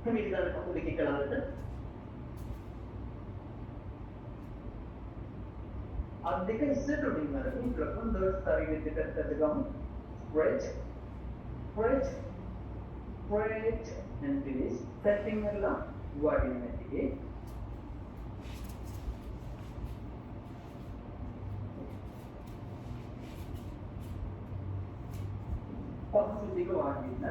Pemilihan aku bikin kalangan අද්දක ඉස්සරට උඩින් අරගෙන ප්‍රථම දවස් ශරීරෙ දෙකට ගමු stretch and finish setting කරලා වඩින්න ඇති පහසු දිග වඩින්න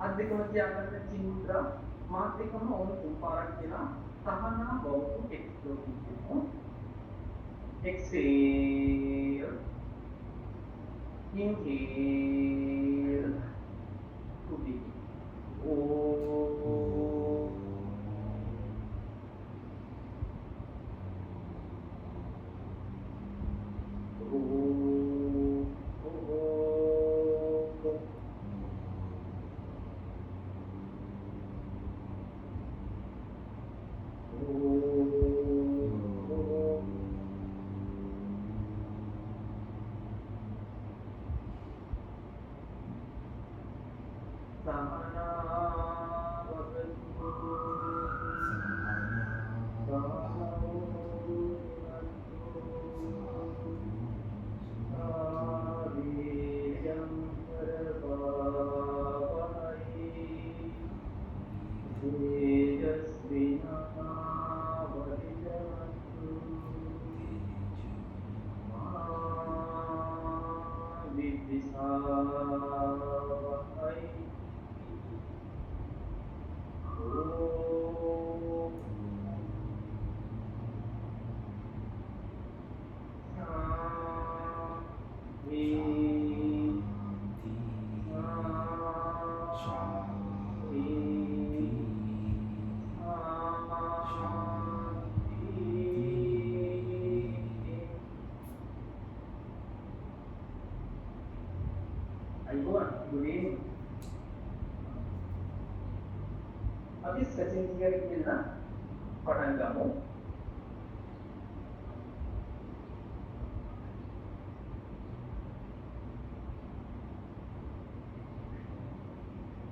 අද්දකම තියාගන්න චින්ද්‍රා මාත්‍රිකම ඕන තුන් පාරක් කියලා සහනා බෞද්ධ එක්ස්ප්ලෝර් කරනවා exhale inhale to begin අපි ස්කැචින් ටිකක් කියලා පටන් ගමු.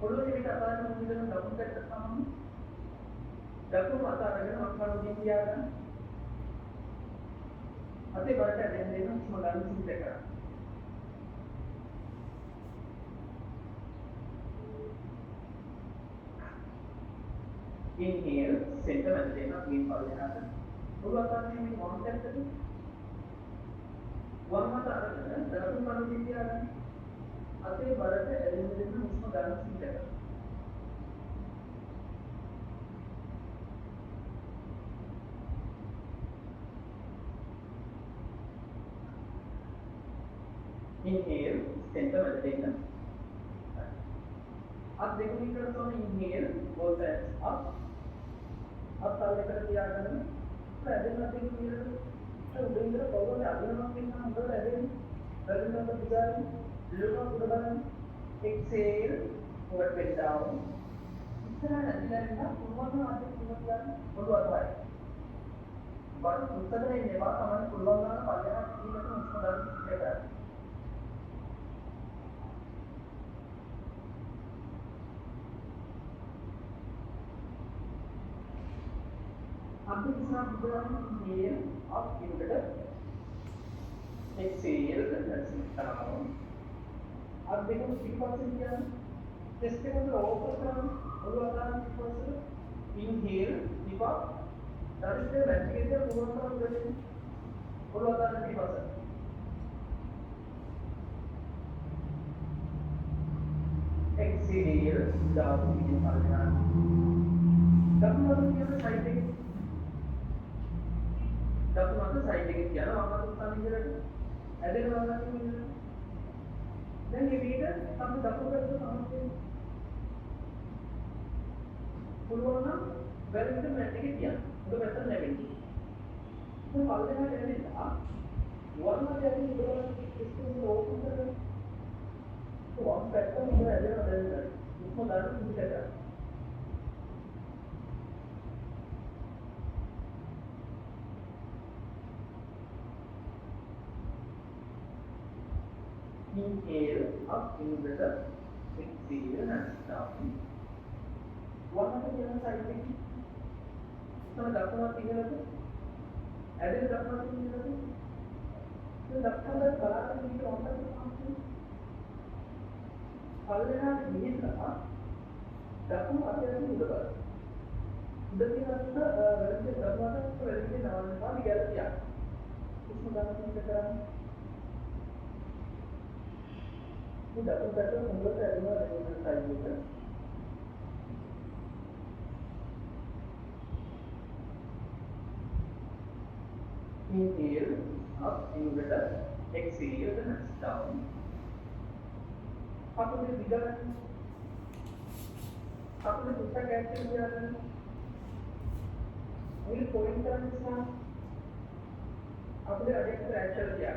පොළොවේ පිට අතාරින මුලින්ම දකුණු පැත්තට තමයි. දකුණු අත අරගෙන වක්කඩ උඩින් තියාගන්න. අතේ බරට දැන් දෙන්න උස්ම ගන්න සිද්ධ කරා. Inhale, center and then clean palliana. Pulu atas ini one center. One mata ada, dalam mana dia ada. Ate barat elimination उसमें गाना सीख जाएगा. Inhale, center and then. अब देखो नहीं करते तो inhale, both hands up. अब ताल लेकर दिया करना तो ऐसे ना देखो ये तो उधर इधर पावर में आगे ना कितना उधर ऐसे ना तो बिचार लोगों को उधर exhale forward bend down इस तरह नहीं लगेगा पुलवान में आते पुलवान पुलवान है बट उत्तर में ये बात हमारे पुलवान में पाले ना ठीक है तो उसको डाल दीजिएगा आपके कितना बुद्धान inhale up inward exhale and down आप देखो 3% क्या है चेस्ट के अंदर ओवर करना और आता है 3% inhale keep up that is the ventilator movement of the breath और आता है 3% exhale exhale down in Parallel. Daqui nós temos a side leg. Daqui nós side leg किया ना वहाँ तो सामने जरा ऐसे ना वाला क्यों नहीं then ये भी है हम दaqui करते हैं सामने पुलवाना वेरिएंट में ऐसे किया तो बेहतर नहीं है तो पालने में कैसे था वरना जैसे इधर इसको ओपन कर तो वहाँ पैटर्न इधर ऐसे ना ऐसे उसमें दारू कुछ कहता है inhale up in the exhale and down. One of the other side thing. So dakna tinggal tu. Ada dakna tinggal tu. So dakna dah barat ni tu orang tu macam. Kalau nak ni lah, dakna ada tu juga. Jadi kita berarti dakna tu berarti nama nama dia dia. Usman dah tu sekarang. Sudah tu mula dari mana dengan saya juga. Inhale up in the exhale and down. Apa dia bicara? Apa dia दूसरा कैसे बिगाड़ना? ये point का इसका अपने अधिक fracture किया.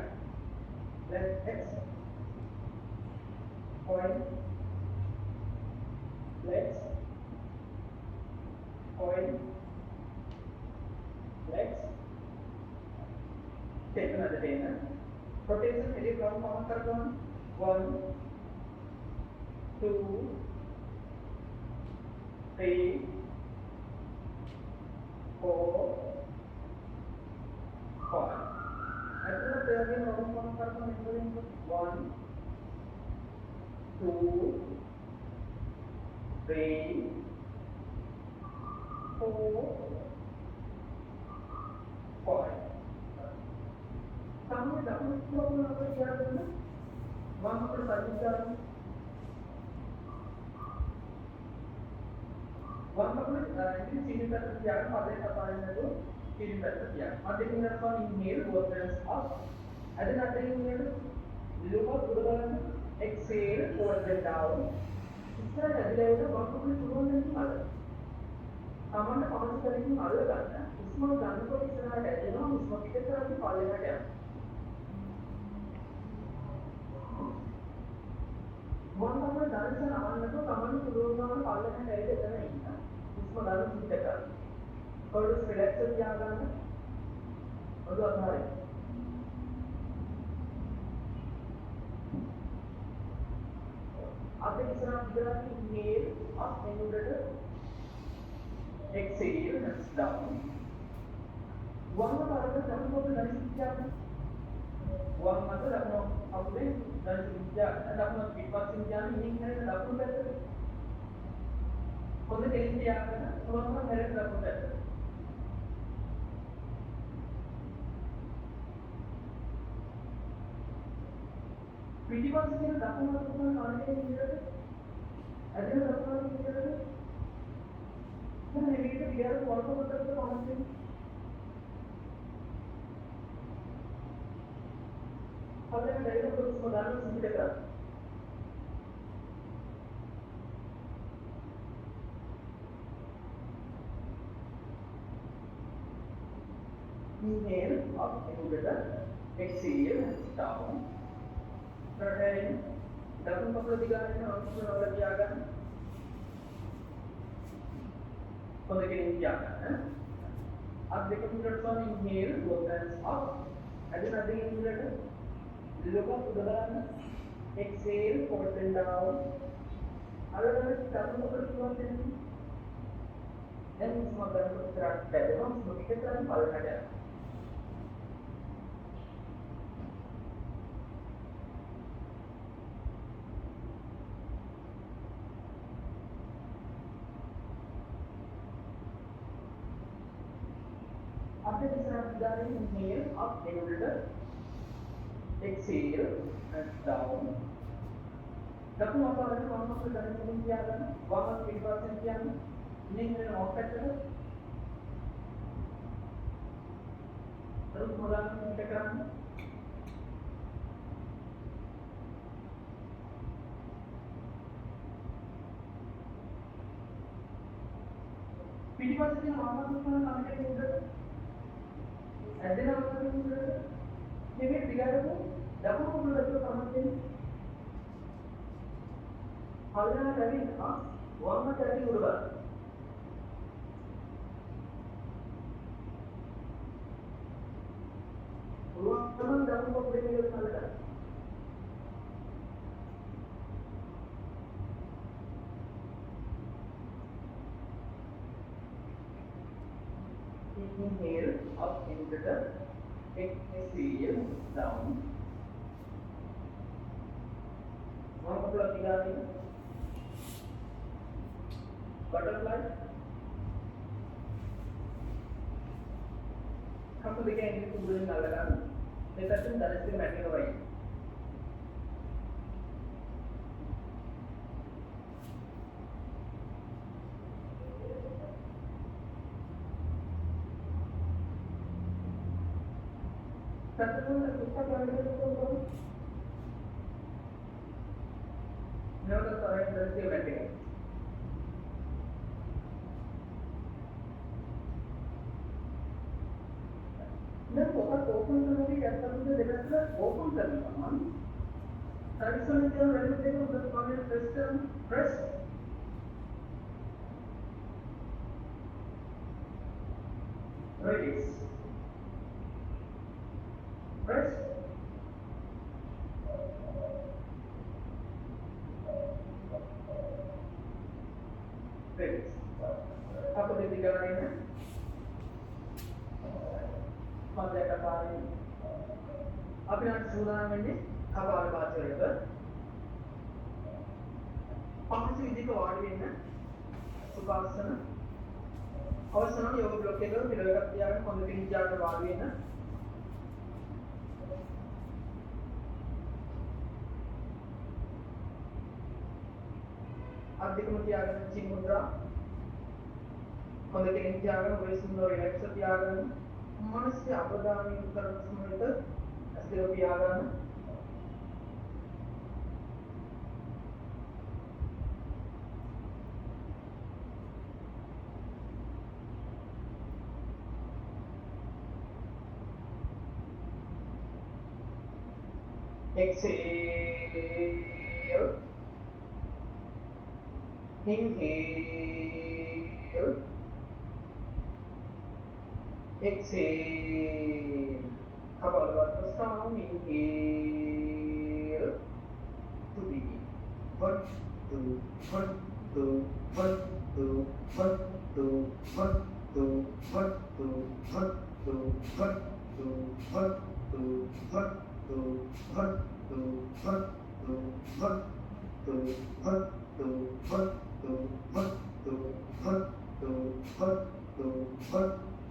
Let's x point legs point legs take another day na rotation मेरे ground form कर दो 1 2 3 4 5 ऐसे तेरे ground form कर दो 1 2 3 4 5 सामने डबल स्ट्रोक में अगर क्या करना वहां पर साइड करना वहां पर ini sini terjadi pada kepala itu sini terjadi ada tindakan inhale both hands up ada nanti ini lower udara exhale forward and down इसका अगले वाला वहां पर शुरू नहीं मार सामान्य पांच तरह की मार लगाना उसमें गाने को इस तरह है ना उसमें किस तरह की पाले ना क्या वहां पर डांस से आवाज तो कमांड शुरू होना पाले ना है देता नहीं ना उसमें डांस नहीं करता और उस रिलैक्सर क्या करना और जो आधार है आपने किस तरह दिया कि inhale up inhale exhale and down वहां पर अगर हम को डांस किया वहां मतलब अपना अपने डांस किया और अपना किकबॉक्सिंग किया नहीं है डाकू करते खुद टेस्ट किया करना तो वहां मेरे डाकू करते पीटी बॉक्स के डाकू में तो खाने के लिए ऐसे डाकू में क्या करते तो हेवी के बियर कौन सा मतलब तो कौन से हमने डायरेक्ट तो उसको डालना सीख लेगा inhale up inhale exhale down turn डाकू पकड़ दिया है और उसमें और क्या करना तो लेकिन क्या करना है अब देखो minutes on inhale both hands up and then again inhale look up to the bottom exhale forward and down अलग अलग डाकू पकड़ के बात है then उसमें डाकू को ट्रैक पहले हम उसमें किस तरह पालना है आपने किस तरह दिया है inhale up inhale exhale and down දකුණු අපාරේ වම් අත දැනෙන්න තියාගන්න. වම් අත පිටපස්සෙන් තියන්න. ඉන්නේ වෙන ඔෆ් පැත්තට. අර මොලන්න මේක කරන්න. පිටිපස්සේ තියෙන වම් අත කරන කමකට උඩට. ඇදෙන වම් උඩට. මේක දිගටම දකුණු උඩට තමයි හරියට ඇවිල්ලා වම් අත ඇති උඩ බලන්න. පුළුවන් දකුණු පොඩේ මේක බලන්න. Inhale up into the exhale down. One couple of things. Butterfly. Come to the end of the Nalagan. The person that is the matter of it. Never correct the same. Then open करने के ऐसा मुझे देखा open करने का मान traditionally जो railway देखो उधर content press release press release आपको देखिए क्या है මදයට පාරේ අපි නම් සූදානම් වෙන්නේ කපාල වාචරයට පහසු විදිහට වාඩි වෙන්න සුඛාසන අවසාන යෝග බ්ලොක් එකක පිළිවෙලක් තියාගෙන හොඳ පිළිචාරට වාඩි වෙන්න අධිකම තියාගෙන චින් මුද්‍රා හොඳ පිළිචාරගෙන ඔය සුන්දර රිලැක්ස් තියාගෙන मनस्य अपदानी करने समय तक ऐसे पियागन exhale inhale exhale. Kapalavatam. Inhale to begin. 1, 2, 1, 2, 1, 2, 1, 2, 1, 2, 1, 2, 1, 2, 1, 2, 1, 2, 1, 2, 1, 2, 1, 2, 1, 2, 1, 2, 1, 2, 1, 2, 1, 2, 1, 2, 1,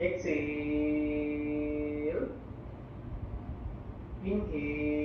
Exhale, inhale,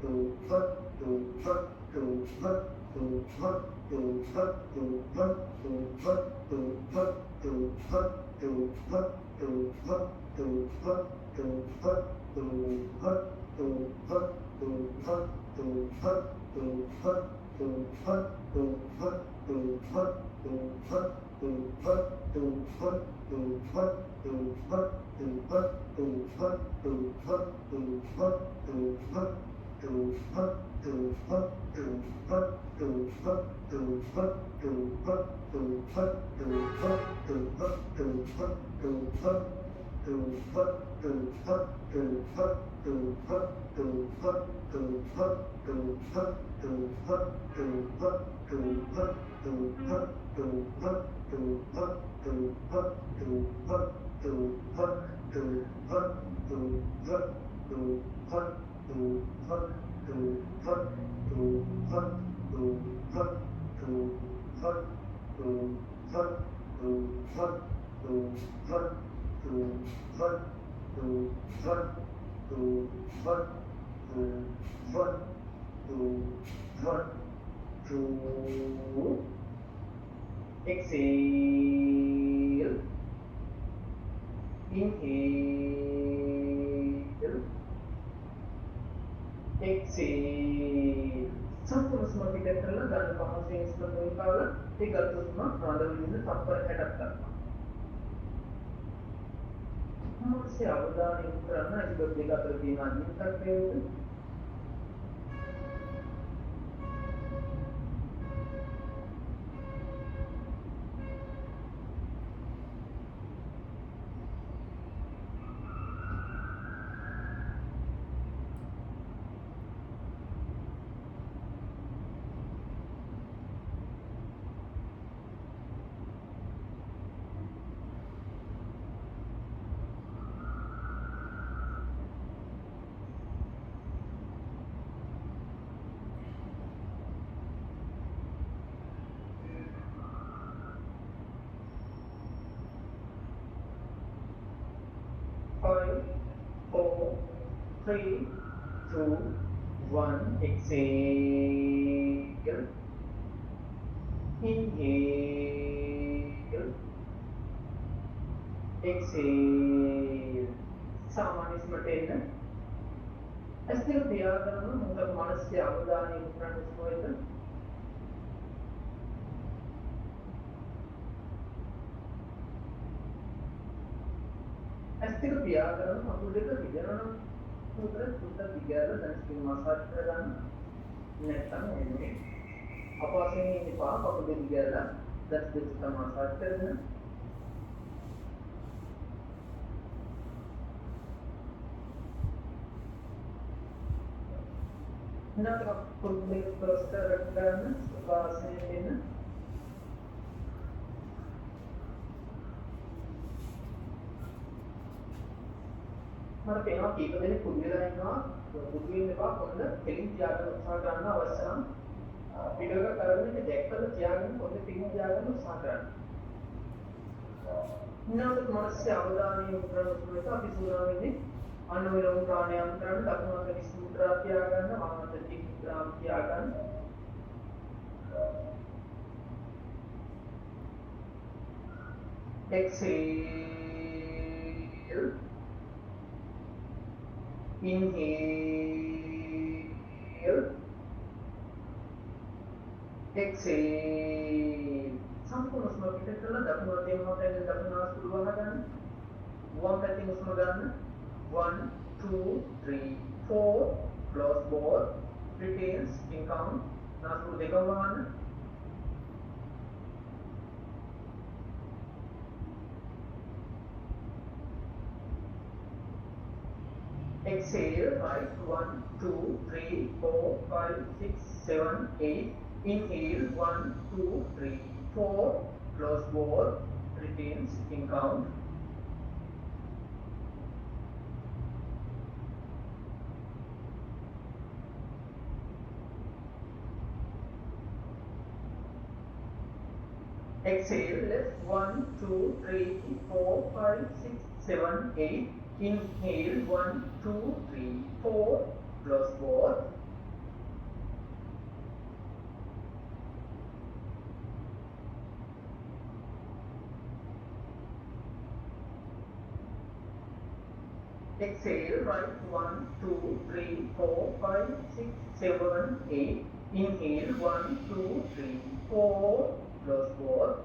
Exhale. Inhale. Exhale. संपूर्ण उष्मा पिकअप करना गाने बाहर से इसमें निकालना एक गलत उष्मा आधा विंदु तब पर हेडअप करना हम से अवधान इन करना इस बदले का प्रतिमा नहीं करते हैं Five, four, three, two, one. Exhale. Inhale. Exhale. सामान्य स्मृति अस्थिर व्याकरण मतलब मनस्य अवधानी उपकरण इसको अस्थिर व्याकरण අපුඩේක විදරණ සූත්‍ර සූත්‍ර විග්‍රහ දැන් ස්කින් මසාජ් කරගන්න නැත්නම් එන්නේ අපවසෙන් ඉඳපා අපුඩේ විග්‍රහ දැන් ස්කින් මසාජ් කරගෙන නැත්නම් අපුඩේ ප්‍රස්තර කරගන්න අපවසෙන් එන්න මට පේනවා කීප දෙනෙක් පුදු වෙලා ඉන්නවා පුදු වෙන්න එපා පොඩ්ඩ දෙලින් තියාගන්න උත්සාහ කරන්න අවශ්‍ය නම් වීඩියෝ එක කරගෙන ඉන්න දැක්කල තියාගන්න පොඩ්ඩ පිටින් තියාගන්න උත්සාහ කරන්න. ඊළඟට මනසේ අවධානය යොමු කරන උත්සාහයට අපි සූදානම් වෙන්නේ අනුවිලෝම ප්‍රාණායාම කරන්න දකුණු අත විස්මුද්‍රා තියාගන්න වම් අත චිත්‍රා තියාගන්න. Exhale. Inhale. Exhale. संपूर्ण उष्मा पिकअप करना दक्षिण अधे होता है दक्षिण नासपुर वहां गන්න वहां පැත්තෙන් උෂ්ම ගන්න 1 2 3 4 close both retains in count नासपुर දෙකම වහන්න Exhale, right, 1, 2, 3, 4, 5, 6, 7, 8. Inhale, 1, 2, 3, 4. Close both, retains in count. Exhale, left, 1, 2, 3, 4, 5, 6, 7, 8. Inhale, 1, 2, 3, 4, close both, Exhale, right, 1, 2, 3, 4, 5, 6, 7, 8. Inhale, 1, 2, 3, 4. Close both.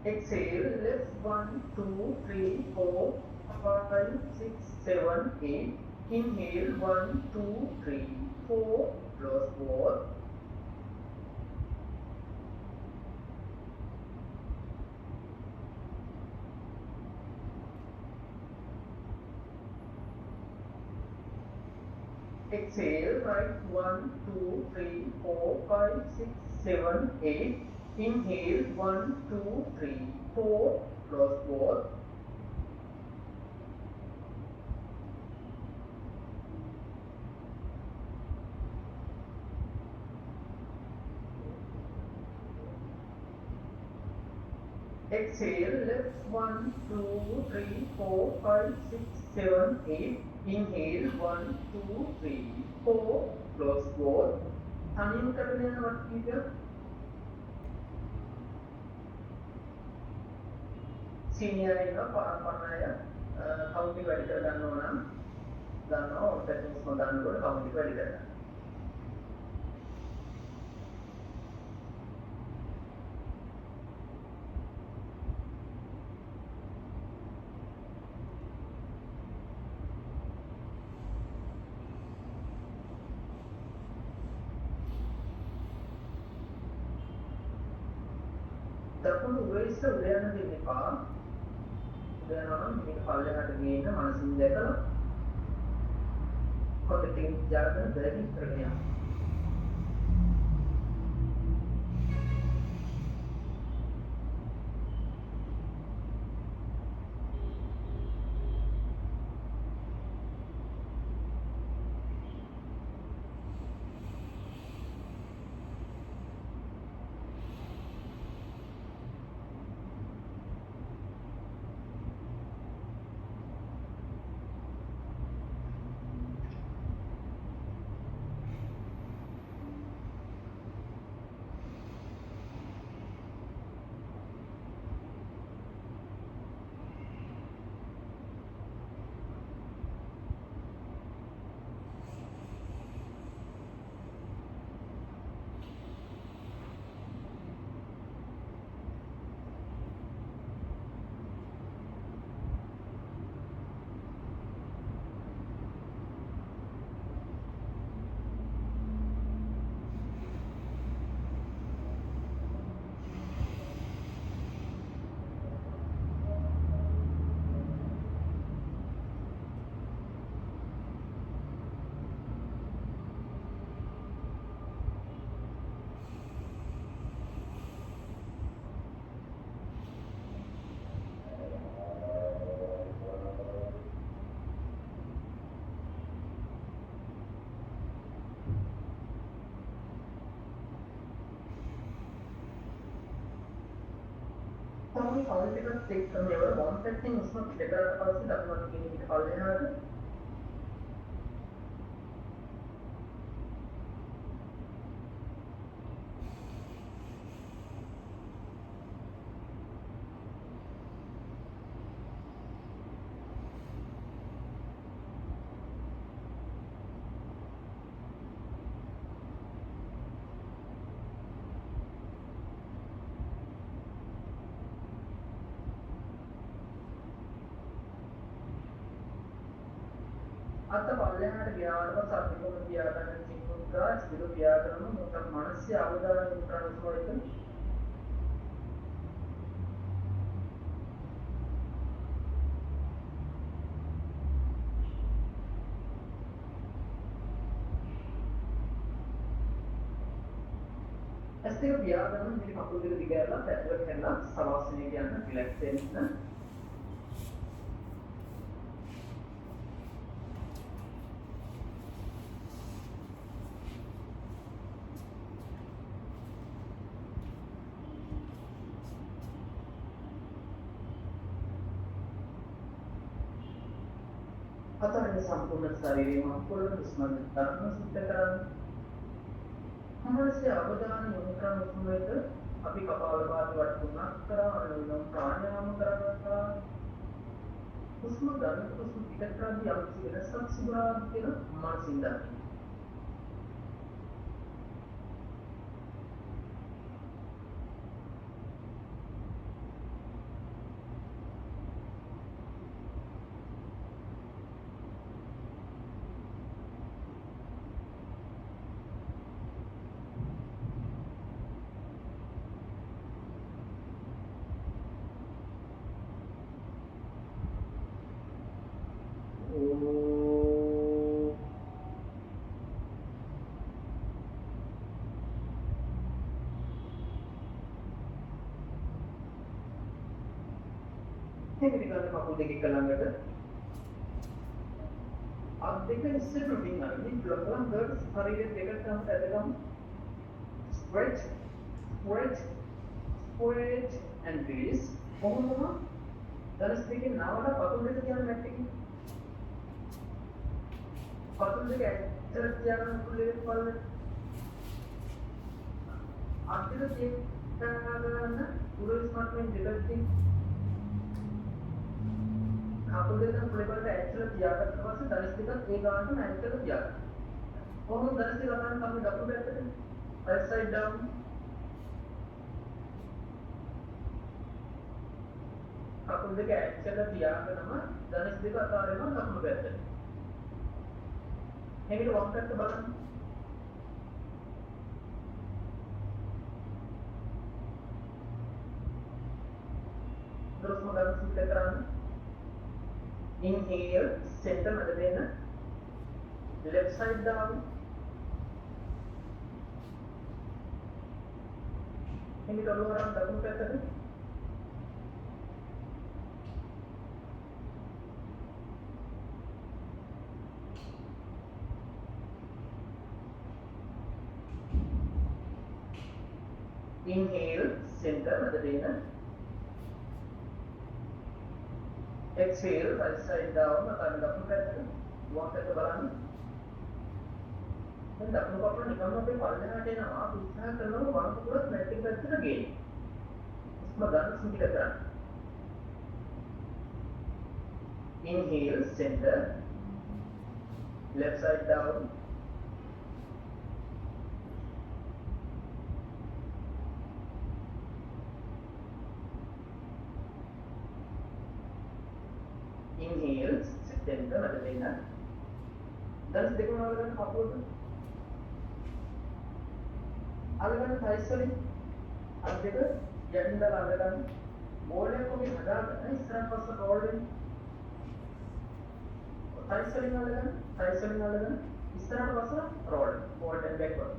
Exhale, left, 1, 2, 3, 4, 5, 6, 7, 8. Inhale, 1, 2, 3, 4. Close both. Exhale, right, 1, 2, 3, 4, 5, 6, 7, 8. Inhale, 1, 2, 3, 4. Close both. Exhale, left, 1, 2, 3, 4, 5, 6, 7, 8. Inhale, 1, 2, 3, 4. Close both. තනියම කරගෙන යනවා කීපයක්. Senior ඉන්නවා පරම්පරාය counting වැඩි කර ගන්නවා නම් ගන්නවා ඔපරේෂන්ස් හොදනකොට කවුන්ටිං වැඩි කරගන්න. දකුණු උරහිස උඩ යන දෙන්න එපා. උඩ යනවා නම් මේක පල්ලෙහාට ගේන්න මනසින් දැකලා කොටකින් ජාතක දෙකකින් කරගෙන යන්න. තමයි කවුල් එකක් චෙක් කරනවා. ඒවල වොන් සෙටින් උස්ම පිට කරලා පස්සේ දකුණට කියන එක පල්ලෙහාට අත පල්ලෙහාට ගියාට පස්සේ අපි කොහොමද තියාගන්න චින්තුත්‍රා ස්ථිර තියාගන්න මොකක් මානසික අවධානය උත්තරාංශ වලට ඇස්තික තියාගන්න මේ කකුල් දෙක දිග ඇරලා පැත්තකට කරලා සවාසනය කියන්න රිලැක්ස් වෙන්න. හතරවෙනි සම්පූර්ණ ශරීරයේ මහපොළොව හුස්ම ගන්න සුද්ධ කරන්න. හමස්සේ අවධානය යොමු කරන හුස්ම වෙත අපි කපාලභාති වට තුනක් කරා අනුලෝම ප්‍රාණායාම කරගන්නවා. හුස්ම ගන්න හුස්ම පිට කරද්දී අපි වෙනසක් සිදුවනවා කියලා මනසින් දකින්න. Ini kan aku deki ළඟට අත් දෙක ඉස්සරට උඩින් අරගෙන බලන්න හර්ට් ශරීරය දෙකට ගන්න ඇදගමු stretch stretch stretch and release කොහොමද දරස් දෙකේ නාවල පතුල් දෙක තියන්න නැට්ටේ පතුල් දෙක ඇත්තට තියන්න පුළුවන් බලන්න අත් දෙක තියන්න පුළුවන් ස්මාර්ට්ෆෝන් දෙකකින් aku dengan pelajaran actual tiada termasuk dari setiap egaran actual tiada. Orang dari setiap orang kami dapat berapa? Right side down. Aku dengan actual tiada nama dari setiap orang dapat berapa? Ini tu wangkat tu balan. Terus mengalami sekitar Inhale, center mata dena. Left side down. Ini kalau orang dapat kata tu. Inhale, center mata dena. Exhale, right side down, akan dapat kata walk ke belakang. Dan dapat apa ni? Kamu apa paling ada nama? Bisa kalau orang tu pun meeting kata lagi. Semoga semua kata. Inhale, center, left side down. Inhale, center ada dena. Dan sedikit orang apa tu? Alasan thighs wali, ada janda alasan. Boleh aku ni ada, Islam pasal roll. Thighs wali alasan. Islam pasal roll, forward and backward.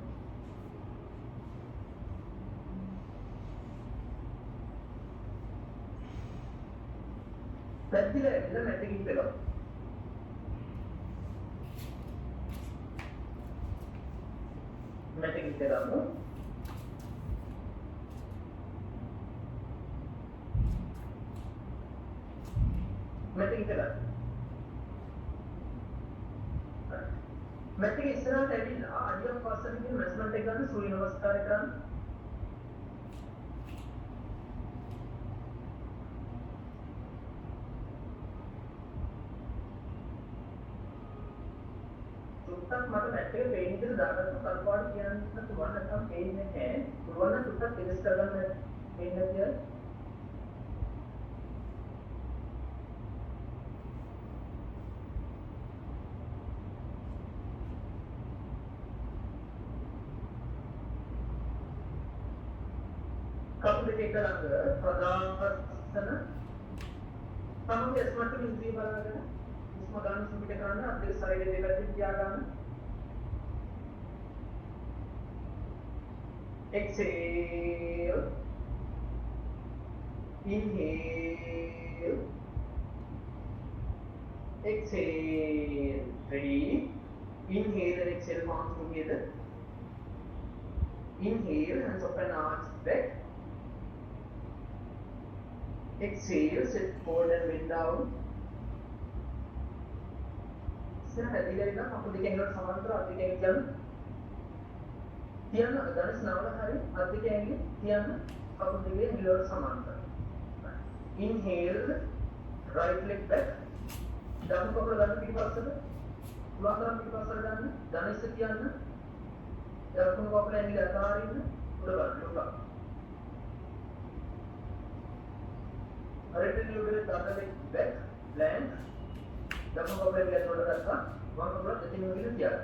Berarti lah, nanti kita lo. Nanti kita lo. Nanti kita lo. Nanti istirahat tadi lah. Ada pasal ni measurement tekan, Surya Namaskar kan. सुट्टा मतलब ऐसे pen के ज़्यादा तो कल्पवाड़ किया ना तुम्हारा काम pen में है तुम्हारा सुट्टा तेज करना है पेन में क्या कब देखकर आगे प्रदान हम ये स्मार्ट टीवी जी बना रहे हैं इसमें गाने सुनते करना अब देख सारे लेवल पे क्या गाना exhale inhale exhale ready inhale and exhale palms together inhale hands up and arms back exhale sit forward and bend down ඉස්සරහට ඇදිලා ඉන්න කකුල් දෙක ඇඟිල්ලට සමාන්තරව අත් දෙක ඇඟිලි තියන්න ධනස් නාවල හරි අත් දෙක ඇඟිලි තියන්න කකුල් දෙක ඇඟිල්ලට සමාන්තරව. Inhale, right leg back. දකුණු කකුල ගන්න පිටිපස්සට. පුළුවන් තරම් පිටිපස්සට ගන්න. ධනස් තියන්න. දකුණු කකුල ඇඟිලි අතාරින්න. උඩ බලන්න උඩ. Right leg with other leg back, land. දකුණු කකුල ඇඟිලි අතට ගත්තා. වම් කකුල දෙතින් උඩින් තියන්න.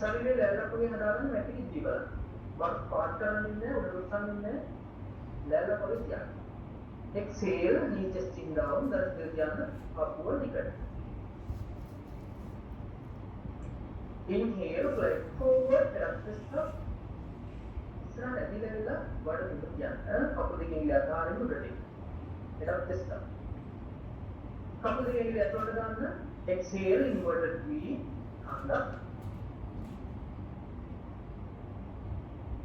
ශරීරයේ ලැබලපුවේ හදාගන්න මැටි ඉද්දි බලන්න. වම් පාත් කරන්න ඉන්නේ උඩ උස්සන්න ඉන්නේ. ලැබලපුවේ තියන්න. Exhale, knee chesting down, that's the jana, upward naked. Inhale, flight forward, tap the stop. Isra adila vela, vada pintu jana, kapu dekeng ila athare mudade. Tap the stop. Kapu dekeng ila athare ganna, exhale, inverted V, hand up.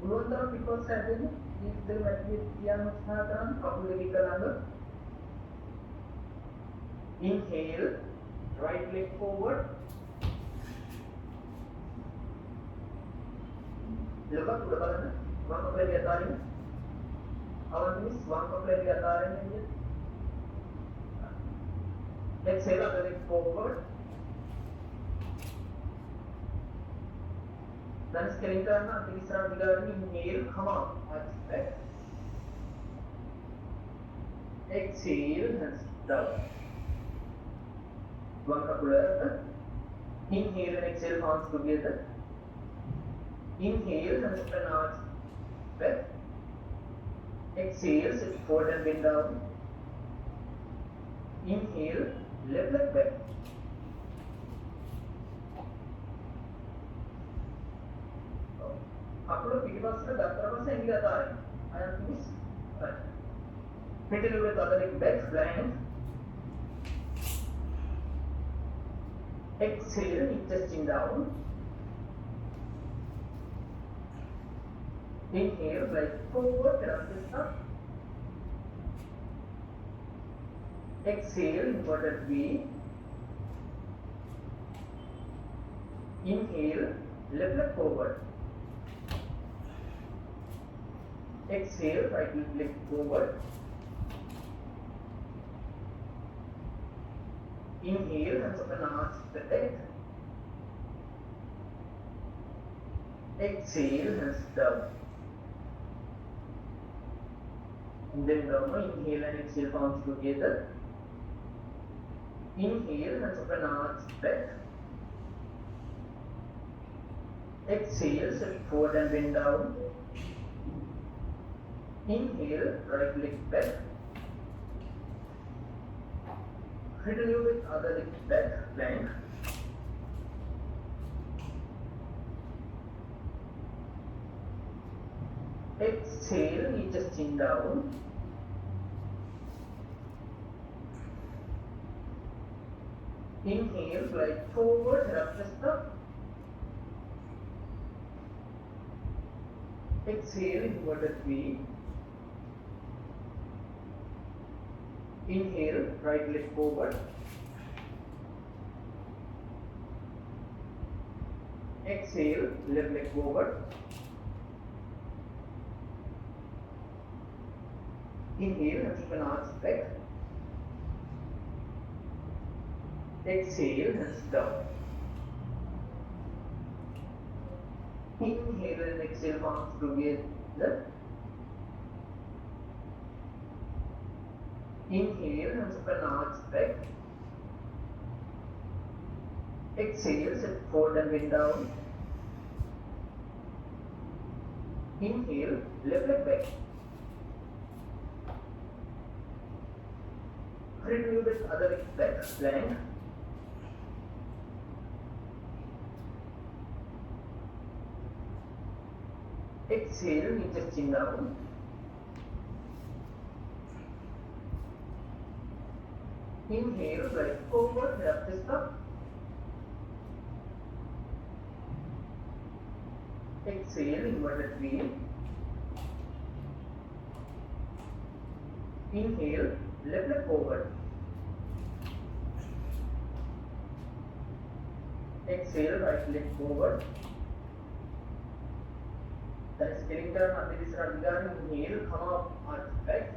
Ulundam because adena. If the material couple inhale, right leg forward. Look up to the balance. One couple of yatarin. Our miss one couple of yatarin. Exhale, other leg forward. Then scaling करना तीसरा बिगाड़नी inhale come out back exhale hands down one couple inhale and exhale palms together inhale hands open arms back exhale sit forward and bend down inhale left leg back අපුඩ පිටිපස්සට ගත්තට පස්සේ ඇඟිලි අතාරින්න. I am miss. Right. Middle with other leg back plank. Exhale, chesting down. Inhale, like forward, get up this up. Exhale, inverted V. Inhale, left leg forward. Exhale, right leg forward. Inhale, hands open arms protect. Exhale, hands down. And then down, inhale and exhale palms together. Inhale, hands open arms back. Exhale, sit forward and bend down. Inhale, right leg back. Continue with other leg back, plank. Exhale, knee chesting down. Inhale, glide forward, up the step. Exhale, inverted V. Inhale, right leg forward. Exhale, left leg forward. Inhale, hands open arms back. Exhale, hands down. Inhale and exhale, palms together. Inhale, hands open arms back. Exhale, sit forward and bend down. Inhale, left leg back. Continue with other leg back, plank. Exhale, knee chesting down. Inhale, right forward, up this up. Exhale, inverted V. Inhale, left leg forward. Exhale, right leg forward. That is spinning turn at this regarding inhale, come up, arch back.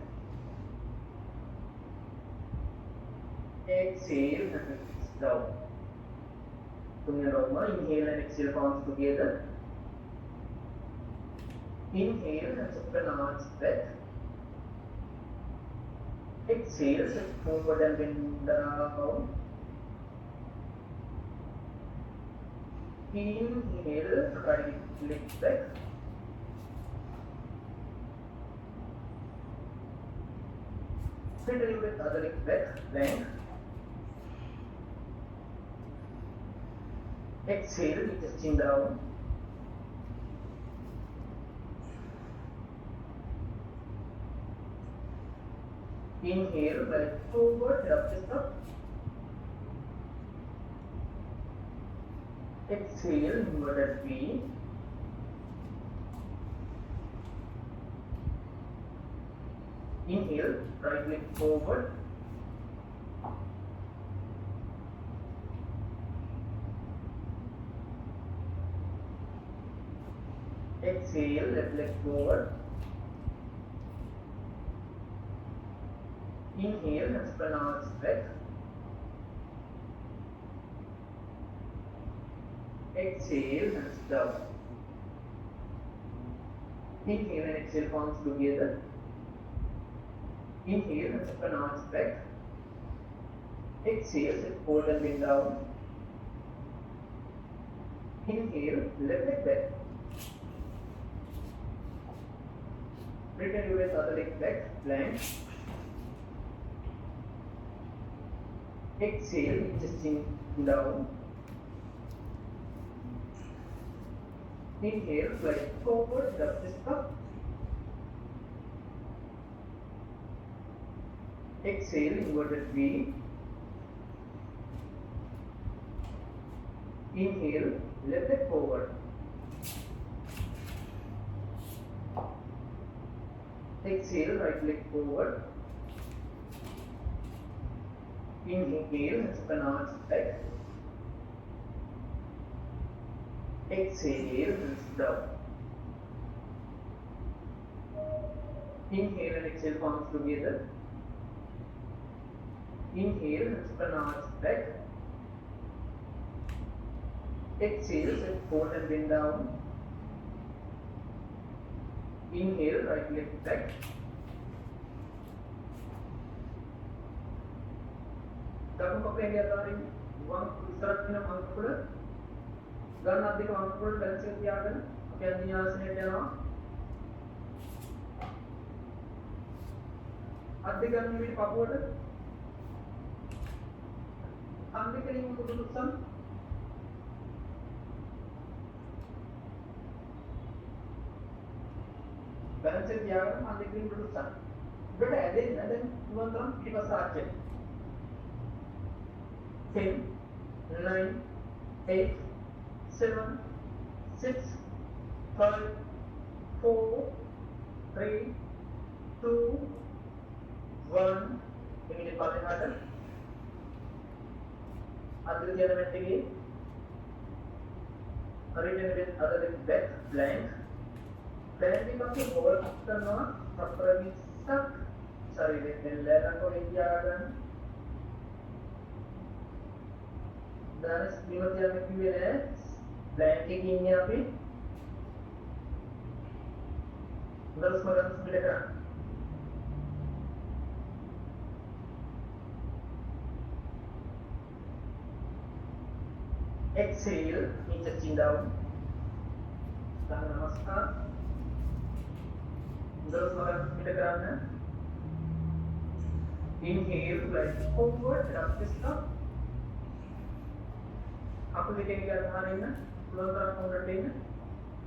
Exhale, and release down. Inhale and exhale palms together. Inhale and open arch back. Exhale, step forward and bend down. Inhale, right leg back. Straight a little bit, other leg back, bend. Exhale, adjusting down. Inhale, right forward, head up, chest up. Exhale, inverted V. Inhale, right leg forward. Exhale, left leg forward. Inhale, spin arch back. Exhale, hands down. Inhale and exhale, palms together. Inhale and spin arch back. Exhale, sit forward and bend down. Inhale, left leg back. Return your weight, other leg back, plank. Exhale, adjusting down. Inhale, fly forward, up, chest up. Exhale, inverted V. Inhale, left leg forward. Exhale, right leg forward. Inhale, spin arch back. Exhale, hands down. Inhale and exhale, palms together. Inhale, spin arch back. Exhale, sit forward and bend down. Inhale, right leg back. Dalam pakai dia tarik uang istirahat kena mangkuk dan nanti mangkuk balance tiakan pakai dia sini dia adhi kan ini pakuat andi kali mangkuk tulisan balance tiakan andi kali tulisan beda ada dua terang kita sahaja 10, 9, 8, 7, 6, 5, 4, 3, 2, 1. Ini dipakai ada. Ada dia ada lagi. Return with other leg back, plank. Plank dipakai over करना, upper sak. Sorry, then leher को India आदन. Dan seperti yang kita lihat, planking ini apa? Terus makan sebelah. Exhale, niche chin down. Tangan namaskar. Terus makan sebelah. Inhale, right forward, up twist up. Aku देखिए क्या था रही ना पुलन तरह counter ten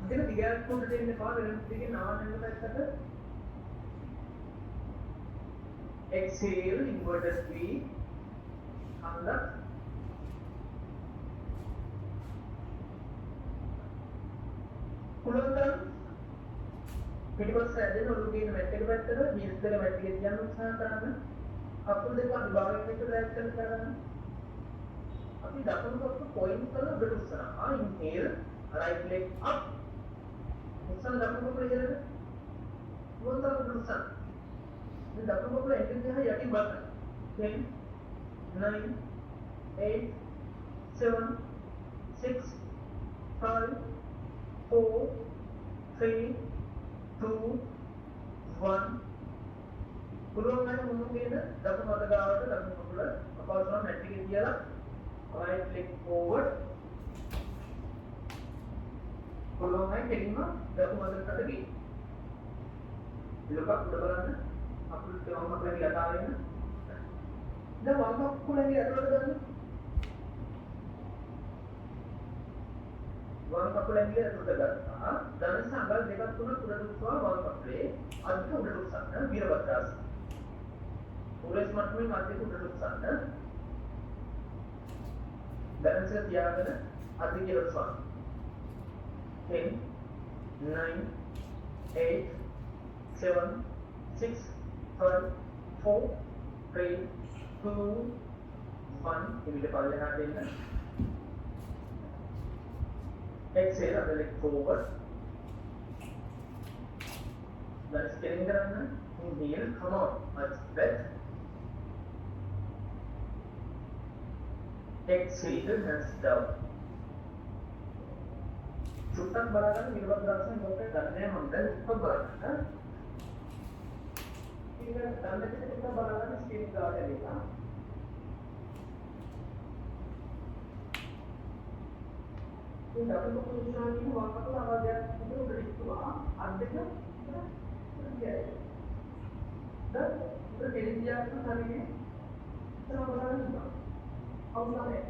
देखिए दिगार counter ten ने कहा देखिए नाम नहीं पता इसका था exhale inverted V अंदर पुलन तरह पिटिकल सैजन और रूटीन मेट्रिक बैठ कर बीस तरह मेट्रिक ज्ञान उत्साह करना आपको देखो दिवाली में तो ड्राइव कर रहा है අපි දකුණු කකුල පොයින්ට් කරලා උඩට උස්සනවා. ඉන්හේල් right leg up. උස්සන දකුණු කකුල ඉහළට. මොකද උඩට උස්සන. මේ දකුණු කකුල එකින් දිහා යටින් බලන්න. 10 9 8 7 6 5 4 3 2 1 පුළුවන් නම් මුමුගෙන දකුණු අත ගාවට දකුණු කකුල අපවසන මැට් එකේ තියලා right leg forward පුළුවන් නම් කෙලින්ම දකුණු අතට ගිහින් ලොකක් උඩ බලන්න අපිට වම් කකුලේ යටා වෙන්න දැන් වම් කකුලේ ඇතුළට ගන්න වම් කකුලේ ඇතුළට ගත්තා ධනස අඟල් දෙකක් තුනක් උඩට උස්සවා වම් කකුලේ අද්ද උඩට උස්සන්න වීරවත්‍රාසන උරස් මට්ටමින් අද්ද උඩට උස්සන්න balance එක තියාගෙන අද්ද කියලා උස්සන්න 10 9 8 7 6 5 4 3 2 1 ඉවිල පල්ලෙහාට එන්න exhale other leg forward then scaling කරන්න inhale come on much breath exhale hands down චුට්ටක් බලාගන්න විරවද්‍රාසන මොකද ගන්නෑ මම දැන් උත්තර බලන්න ඊළඟ දණ්ඩක චුට්ටක් බලාගන්න ස්කේල් ගාවට එන්න මේ දකුණු කුරුසානින් වම් කකුල අවධානය උඩට ඉස්සුවා අත් දෙක දැන් උඩ කෙලිදියා කරන හරිනේ ඉතන බලන්න අවුලනේ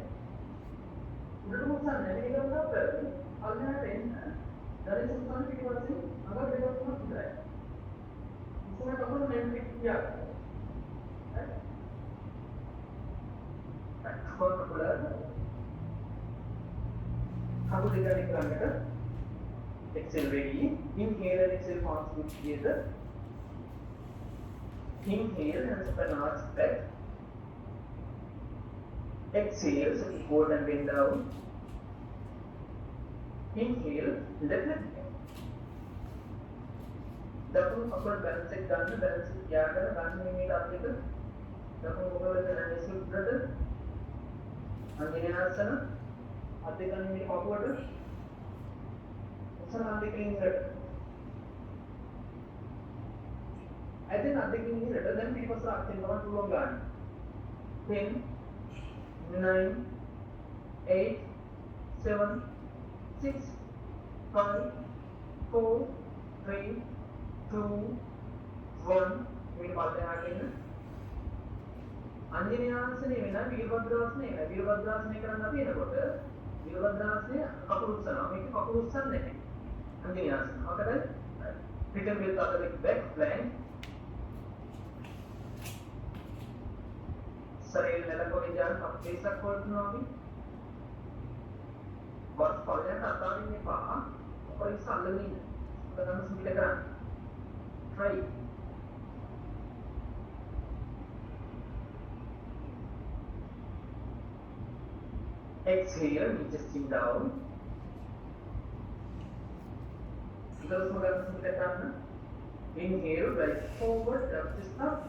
උඩට මුස්සන්නේ මේක උඩට කරලා අල්ලහට එන්න දැන් සුසන් පිටවස්සේ අඟ දෙකක් තුනක් විතරයි ඉස්සර කකුල මෙන්න පිටියා හරි කකුල කකුල දෙක කරන්නට exhale ready inhale and exhale contribute together inhale and open arch back exhale so forward and bend down inhale left leg දකුණු කකුල balance එක ගන්න balance එක තියාගෙන ගන්න මේ අත් දෙක දකුණු කකුල දෙන ඇස් උඩට අංගිනාසන අත් දෙක ගන්න මේ කකුලට උස්සන අත් දෙකෙන් ඉහළට ඇදෙන අත් දෙකෙන් ඉහළට දැන් පිටපස්සට අත් දෙක ගන්න පුළුවන් ගන්න 10 9 8 7 6 5 4 3 2 1 මේක පල්ලෙහාට එන්න අංජනේයාසනේ වෙන වීරභද්‍රාසනේ වෙන වීරභද්‍රාසනේ කරන්න අපි එනකොට වීරභද්‍රාසනේ කකුල උස්සනවා මේක කකුල උස්සන්නේ නැහැ අංජනේයාසන මොකද return with other leg back plank शरीर नेलకొని जान हम बेसक करනවා අපි බස් පල්ලෙහාට අතාරින්න එපා ඔකයි සල්ලගෙන ඉන්න ඔක ගන්න සිද්ධ කරන්න try exhale knees chin down terus mengangkat sebelah kanan inhale right forward down chest up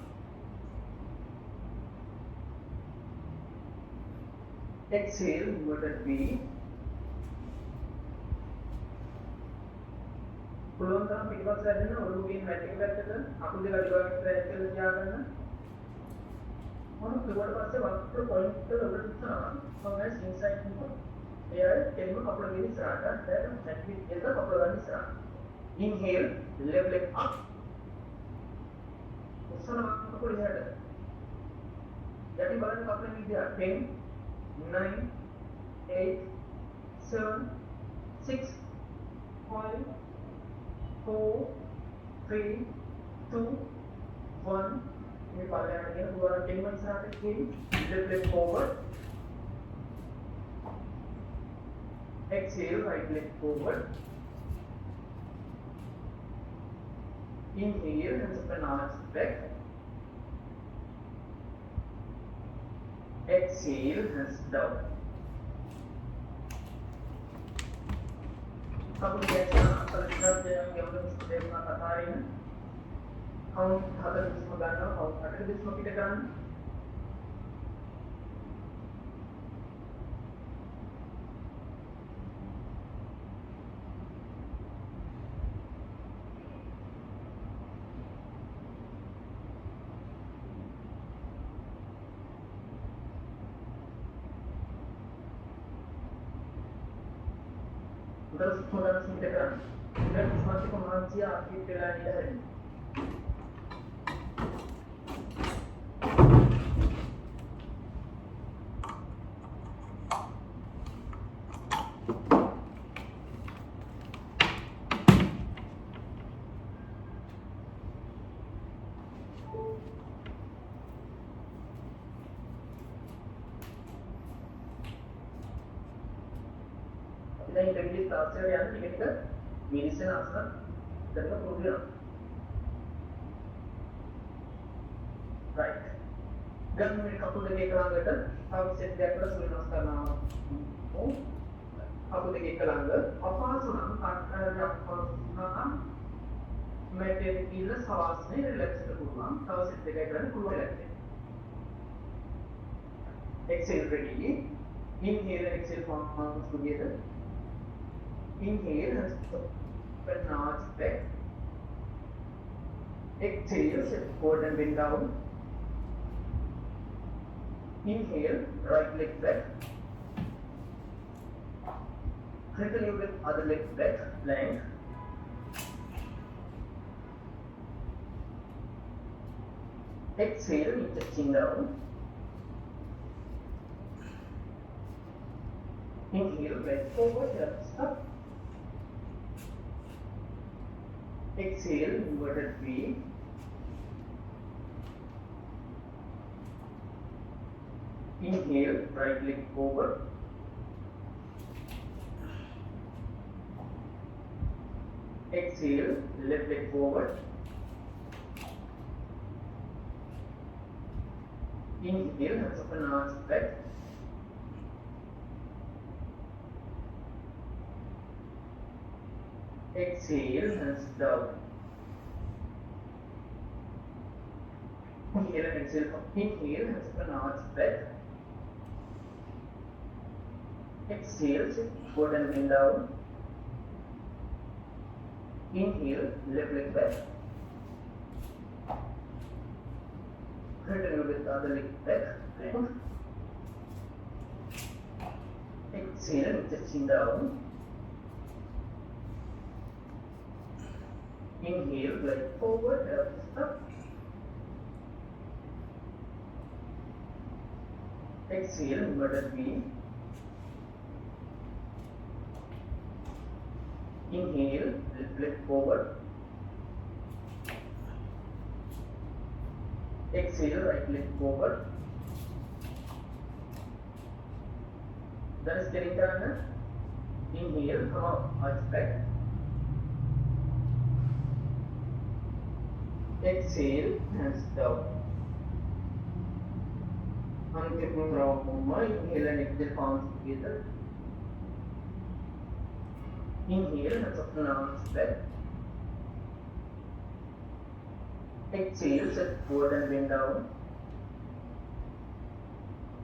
exhale inverted V පුළුවන් තරම් පිටපස්ස වැදෙන ඔළුවේ මැට් එක පැත්තට අකුල් දෙක අඩුවක් ස්ට්‍රෙච් කරලා තියාගන්න මොන පිටවට පස්සේ වක්‍ර පොයින්ට් එක උඩට උස්සනවා මම ඉන්සයිඩ් කරනවා එයා කෙලිම කකුල ගෙන ඉස්සරහට දැන් මැට් එක කකුල ගන්න ඉස්සරහට inhale left leg up උස්සන කකුල ඉහළට යටි බලන්න කකුල විදියා 10 9 8 7 6 5 4 3 2 1 මේ පල්ලෙහාට ගෙන දුවන 10 ඉස්සරහට ගිහින් left leg forward exhale right leg forward inhale and open arch back exhale hands down Aku biasa terlibat yang seperti mata hari ini. Kamu ada di semua gana, kamu ada di semua kita kan. Terus kemudian kita kan, dan semakin manusia kita lagi hari. Kita interview starter yang kita medicine asal dan program. Right. Dan mereka tu lagi kelanggar, aku set dia plus minus karena aku lagi kelanggar. Apa sunam yang material sawas ni relax kurang, tahu set dia kelanggar kurang lagi. Exhale ready. Inhale and exhale forms together. Inhale and open arch back. Exhale, sit forward and bend down. Inhale, right leg back. Continue with other leg back, length. Exhale, chin down. Inhale, bend forward, hips up. Exhale, inverted V. Inhale, right leg over. Exhale, left leg forward. Inhale, hands open, arms back. Exhale, hands down. Inhale and exhale. Inhale, hands open, arch back. Exhale, sit forward and bend down. Inhale, left leg back. Continue with the other leg back. Exhale, chin down. Inhale, glide forward, up. Exhale, inverted V. Inhale, left leg forward. Exhale, right leg forward. That is getting done. Inhale, come up, arch back. Exhale, hands down. Unkeep from inhale and exhale palms together. Inhale, hands open, arms back. Exhale, sit forward and bend down.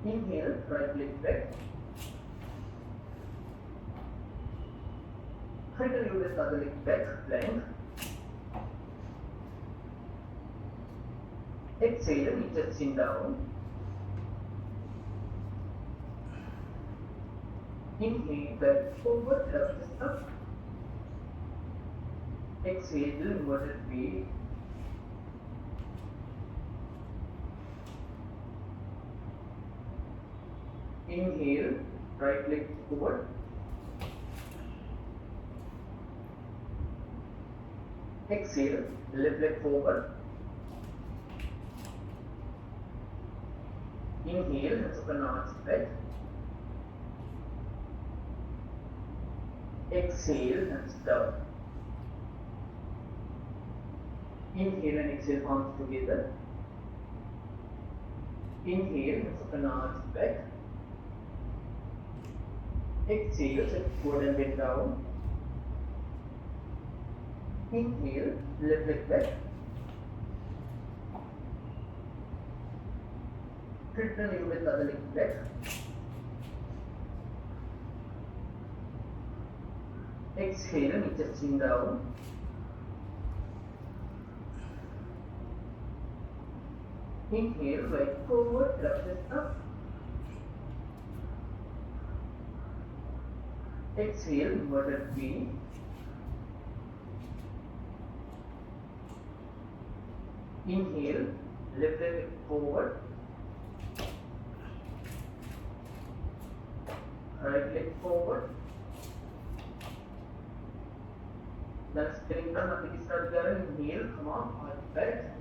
Inhale, right leg back. Continue with other leg back, plank. Exhale, reach chin down. Inhale, bend forward, left up. Exhale, inverted V. Inhale, right leg forward. Exhale, left leg forward. Inhale, hands open, arms back. Exhale, hands down. Inhale and exhale, palms together. Inhale, hands open, arms back. Exhale, sit forward and bend down. Inhale, left leg back. Returning with other leg back. Exhale, knee chin down. Inhale, right forward, left chest up. Exhale, inverted V. Inhale, left leg forward. Right leg forward. Then spinning turn, nothing start there. Inhale, come on, arch back.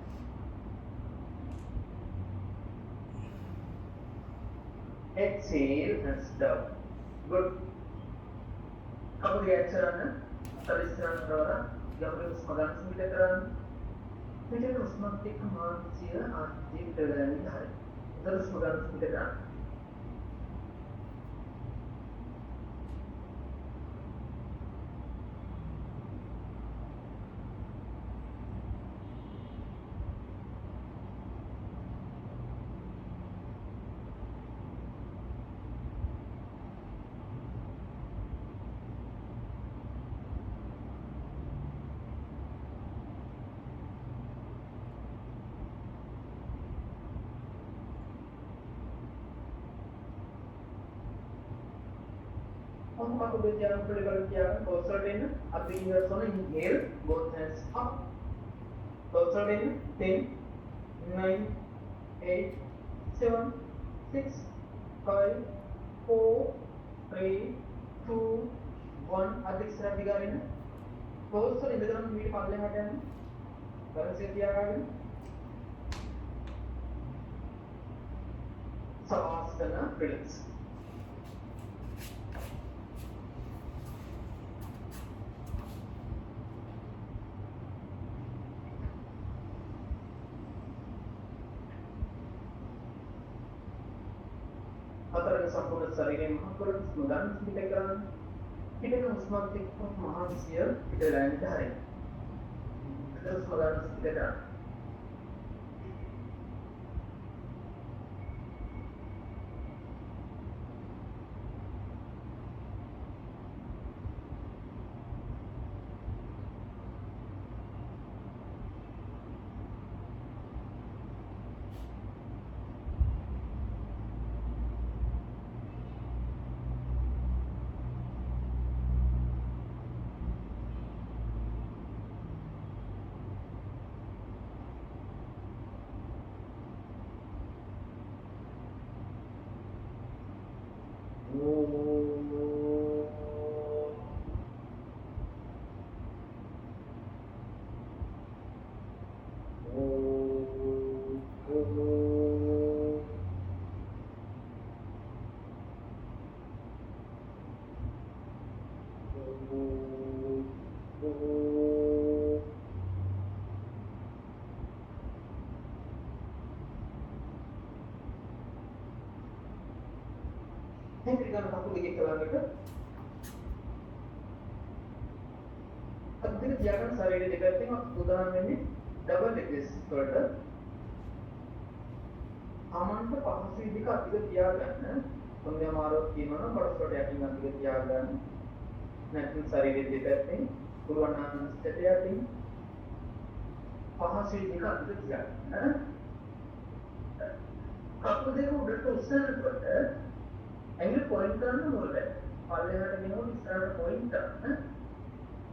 Exhale, hands down. Good. Couple of action, service run, younger smaller run. Later, Usman command here and deep learning. There is smaller run. Aku berjalan berjalan, closer in, up in your son, inhale, both hands up, closer in, 10, 9, 8, 7, 6, 5, 4, 3, 2, 1, addik serah digarin, closer in the ground, meet palle hatan, currency diagarin, savasana, relax. Antara sempurna शरीर महापुरुष स्मरण kita kan usmatik mahasia kita lain hari kita semalam kita kan Kita aku lagi kelang itu. Tapi jangan sari di dekat tengok udahan ini double digits further. Aman तो पास ही दिखा दिखे दिया गया है. तुमने हमारा कीमत ना बड़ा छोटे एक्टिंग में दिखे दिया गया है. नेशनल सरी di dekat ini पुरवाना setiap ini पास ही दिखा दिखे दिया है. आपको देखो उधर तो उससे पड़ता है. एंगल पॉइंट करना बोल रहे हैं पाले हट नहीं हो इस तरह पॉइंट करना है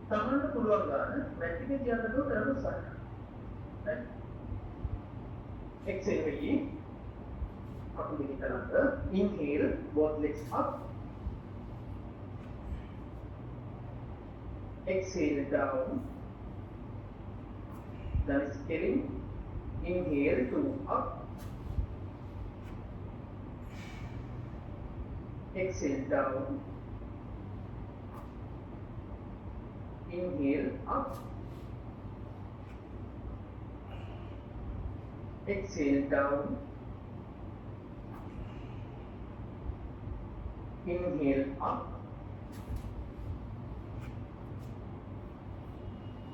सामान्य पूर्वांगान मैट्रिक के ज्ञान तो तरह साथ है एक्सेल में ये आपको देखिए तरह inhale both legs up exhale down then scaling inhale to up exhale down, inhale up, exhale down, inhale up,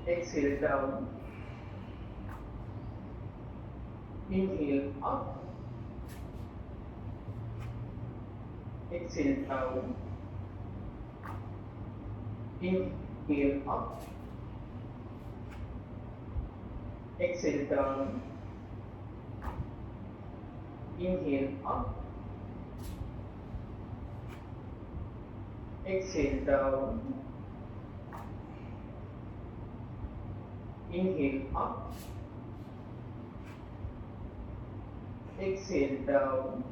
exhale down, inhale up, exhale down, inhale up, exhale down, inhale up, exhale down, inhale up, exhale down,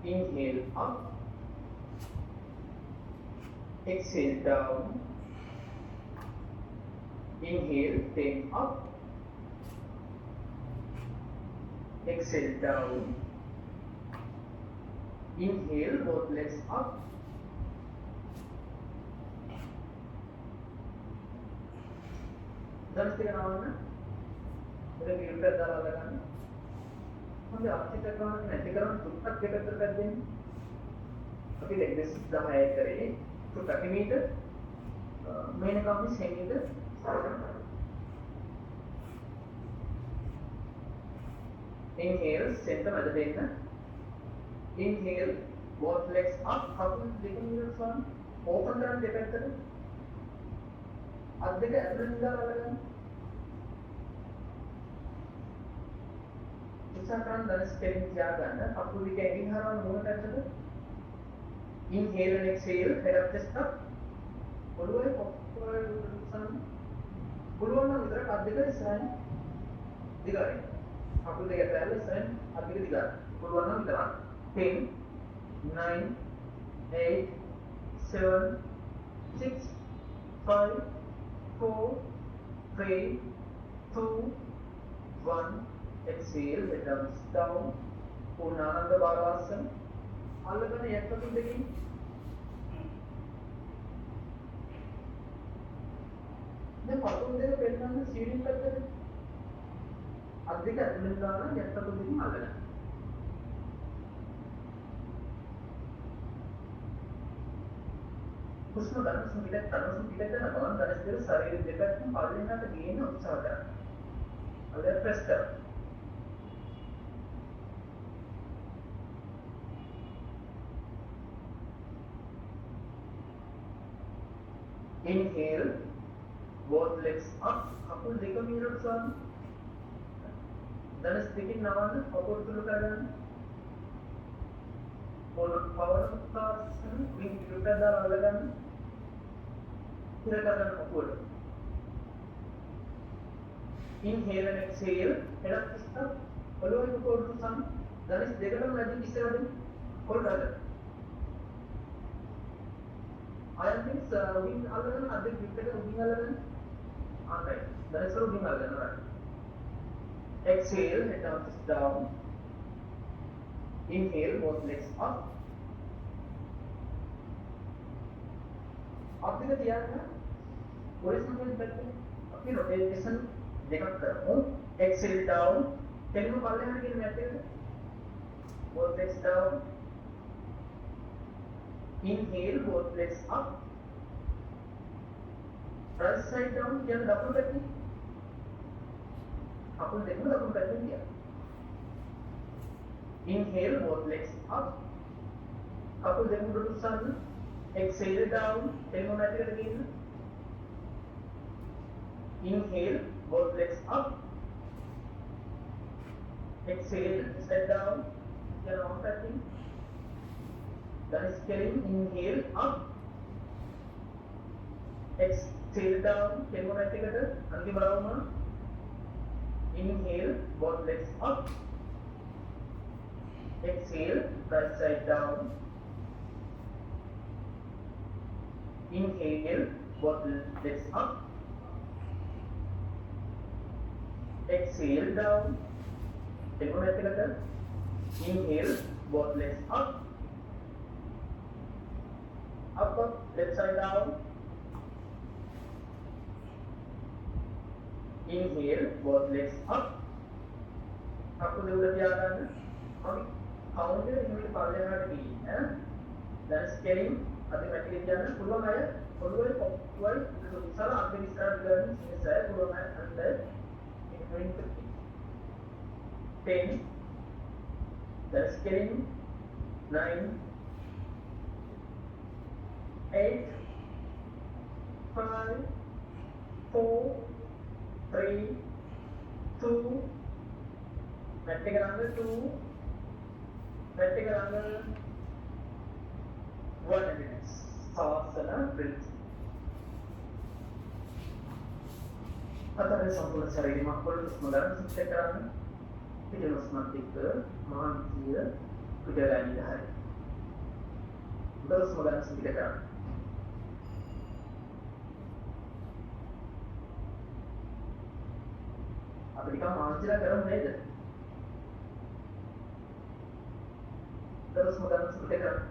inhale up, exhale down, inhale, then up, exhale down, inhale, both legs up, දැන් ඉතින් නවන්න ඒක විරුද්ධ දාලා ගන්න. හොඳ අපිට ගන්න නැති කරන් තුත්තක් දෙකට දෙන්න. අපි දෙක 10 කරේ තුත්තක් මීටර මේන කම්මි සෙන්ටිමීටර inhale center මැද දෙන්න. inhale both legs up කකුල් දෙකම ඉරසන් open කරන් දෙපැත්තට අත් දෙක ඇතුළෙන් දාලා අල්ලගන්න. උත්සාහයෙන් දැන් ස්ටෙපින් තියාගන්න. කකුල් දෙක ඇඟින් හරවන මොන පැත්තට? inhale and exhale head up chest up. ඔළුවේ පොක්කවල උත්සාහ. පුළුවන් නම් විතර අත් දෙක ඉස්සරහින් දිගාරින්න. කකුල් දෙක ඇතුළේ ඉස්සරහින් අත් දෙක දිගාරින්න. පුළුවන් නම් විතර 10 9 8 7 6 5 4 3 2 1 exhale head down Purnananda Balasana අල්ලගෙන යටපතුල් දෙකින් දැන් පතුල් දෙක පෙන්නන්න සීලින් පැත්තට අත් දෙක ඇතුලෙන් දාන යටපතුල් දෙකින් අල්ලගන්න. හුස්ම ගන්න පිටට යන ගමන් දැනෙන ශරීර දෙපැත්තම පල්ලෙහාට ගේන්න උත්සාහ කරන්න. අල්ල ප්‍රෙස් කරන්න. Inhale, both legs up, කකුල් දෙකම ඉරට සාන්න. දැන් ස්ටිකින් නවන්න කකුල් තුල කරගන්න. පවන තාසන වින් පිටට දාලා අල්ලගන්න. ඉර කරගන්න කකුල්. Inhale and exhale, head up stop. ඔළුවේ කකුල් සාන්න. දැන් දෙකම මැදින් ඉස්සරහට hold කරගන්න. I think wing alone at the cricket wing alone. Alright, that is for wing alone, right? Exhale, head down. Inhale, both legs up. Up to the diana. Horizontal back. Okay, rotation. Dekak karo. Exhale down. Can you call them again? Both legs down. Inhale, both legs up. Right side down, then double backing. Couple देखो double backing दिया. Inhale, both legs up. Couple देखो double sun. Exhale down, telemomatic again. Inhale, both legs up. Exhale, step down, then on backing. That is carrying, inhale up, exhale down, telemomatic anti barauma, inhale, both legs up, exhale, right side down, inhale, both legs up, exhale down, telemomatic inhale, both legs up, up, left side down. Inhale, both legs up. Up to the left side. Count it in the parallel beat. That is carrying automatically. Pull on higher. Otherwise, Salah administrative learning is a government under in 10, that's getting 9, 8, 5, 4, 3, 2, vertical angle 2, vertical angle 1 minutes. Savasana principle. අතර සම්පූර්ණ ශරීරයක් වලට ස්මරණ සිද්ධ කරන්න පිටුස්මත් එක්ක මහන්සිය පිටගන්නේ නැහැ. උදේ ස්මරණ සිද්ධ කරන්න. අපි නිකන් මානසිකව කරමු නේද? උදේ ස්මරණ සිද්ධ කරන්න.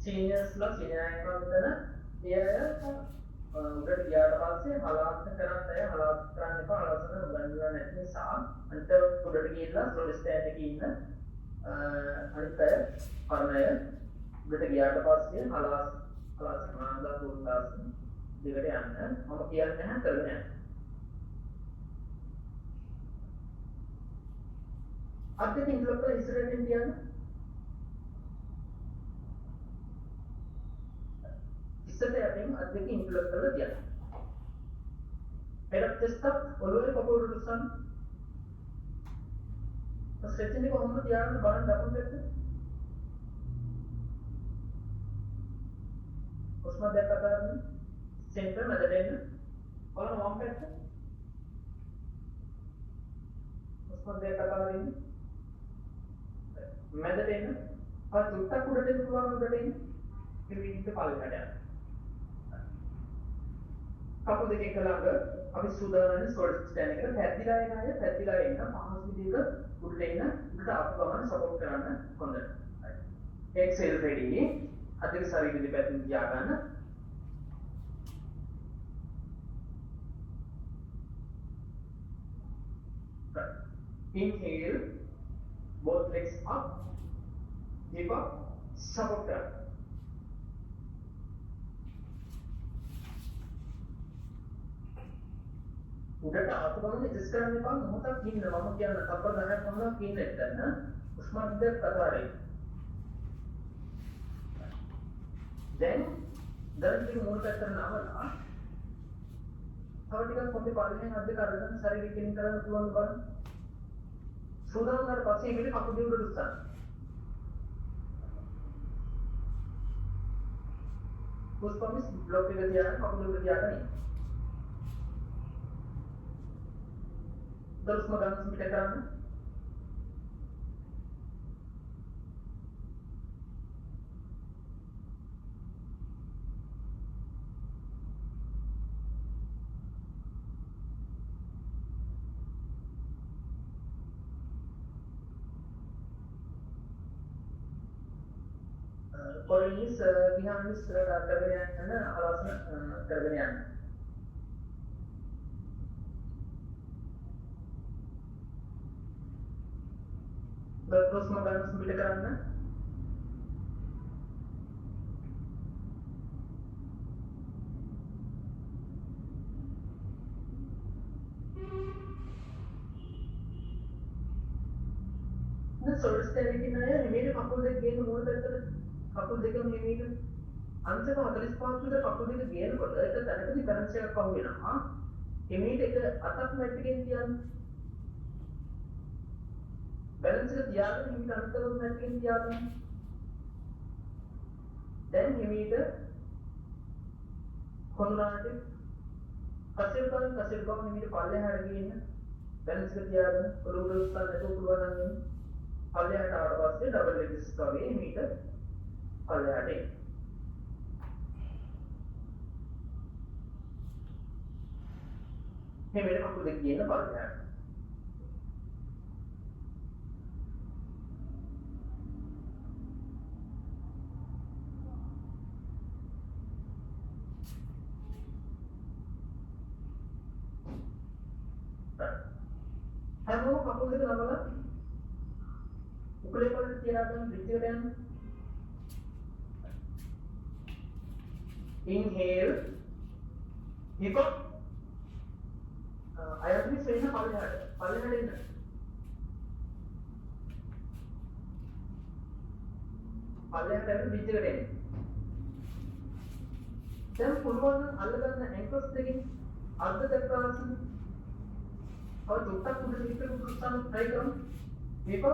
සීනියර්ස්ලා සීනියර් අයකවදන එය උඩට ගියාට පස්සේ හලාස්ත කරන්න අය හලාස්ත කරන්න එපා හලාස්ත උගන්වලා නැති නිසා අනිත් උඩට ගිහිල්ලා ස්ලෝ ස්ටෑන්ඩ් එකේ ඉන්න අනිත් අය පරණය උඩට ගියාට පස්සේ හලාස් මානදා පුරුද්දාස් දෙකට යන්න මම කියන්නේ නැහැ කරගෙන යන්න අද ඉන්ලොක් ඉස්සරහින් තියන්න ඉස්සරහ යමින් අද ඉන්ලොක් කරලා තියන්න head of chest up, ඔළුවේ කකුල උස්සන්න. ස්ට්‍රෙචින් එක කොහොමද තියාගන්න බලන්න දකුණු පැත්ත. හුස්ම දැක ගන්න. සෙන්ටර් මැදට එන්න. බලන්න වම් පැත්ත. හුස්ම දැක ගන්න. මැදට එන්න. අර චුට්ටක් උඩට එන්න පුළුවන් උඩට එන්න. ඉතින් පල්ලෙහාට යන්න. කකුල් දෙක එක ළඟ අපි සූදානම් සෝල්ඩර් ස්ටෑන්ඩ් එකට පැද්දිලා එන අය පැද්දිලා එන්න පහසු විදිහට උඩට එන්න උඩට ආපු ගමන් සපෝට් කරන්න හොඳට. Excel ready. අදින ශරීරෙ දෙපැත්තෙන් තියා ගන්න. Inhale, both legs up, hip up, support කරන්න. උඩට ආපු ගමන් ඇඩ්ජස්ට් කරන්න එපා මොහොතක් ඉන්න මම කියන තප්පර 10ක් වුණා ඉන්න එතන හුස්ම දෙක කතාරේ දැන් ටික මූල පැත්තට නමලා තව ටිකක් පොඩි පල්ලෙන් අද්ද කරගෙන ශරීරය කිලින් කරන්න පුළුවන් බලන්න සූදානම් කරලා පස්සේ මේක කකුල් දෙක උඩට උස්සන්න හුස්ම බ්ලොක් එක තියාගෙන කකුල් උඩට තියාගෙන ඉන්න terus megang sembilan kanan kalau ini pihak ini kerjaan alasan kerjaan terus megang sembilan kanan nah shoulder stand එක නෑ මේක කකුල් දෙක ගේන මූල පැත්තට කකුල් දෙකම මේක අංශක 45 විතර කකුල් දෙක ගේනකොට ඒක තැනකදී බැලන්ස් එකක් පහු වෙනවා එමෙයිට එක අතක් මැට් එකෙන් තියන්න बैलेंस का दिया है हिमीट अंतर और मैट के दिया है then हिमीट कोनराटिव कसिर का हिमीट पाले हट गए हैं बैलेंस का दिया है रोड उसका नेटो पूरा नहीं पाले हट आड़ वास्ते डबल लेग्स का भी हिमीट पाले हटे हिमीट आपको देखिए ना पाले हट හැමෝම කකුල් දෙක නමලා උකුලේ පොළට තියලා ගන්න පිටියට යන්න inhale hip up අයත්මි සෙන්න පල්ලෙහාට එන්න පල්ලෙහාට එන්න පිටියට එන්න දැන් පුළුවන් නම් අල්ලගන්න ඇන්කල්ස් දෙකෙන් අර්ධ චක්‍රාසන और चुटक उधर नीचे को नुकसान ट्राई करो देखो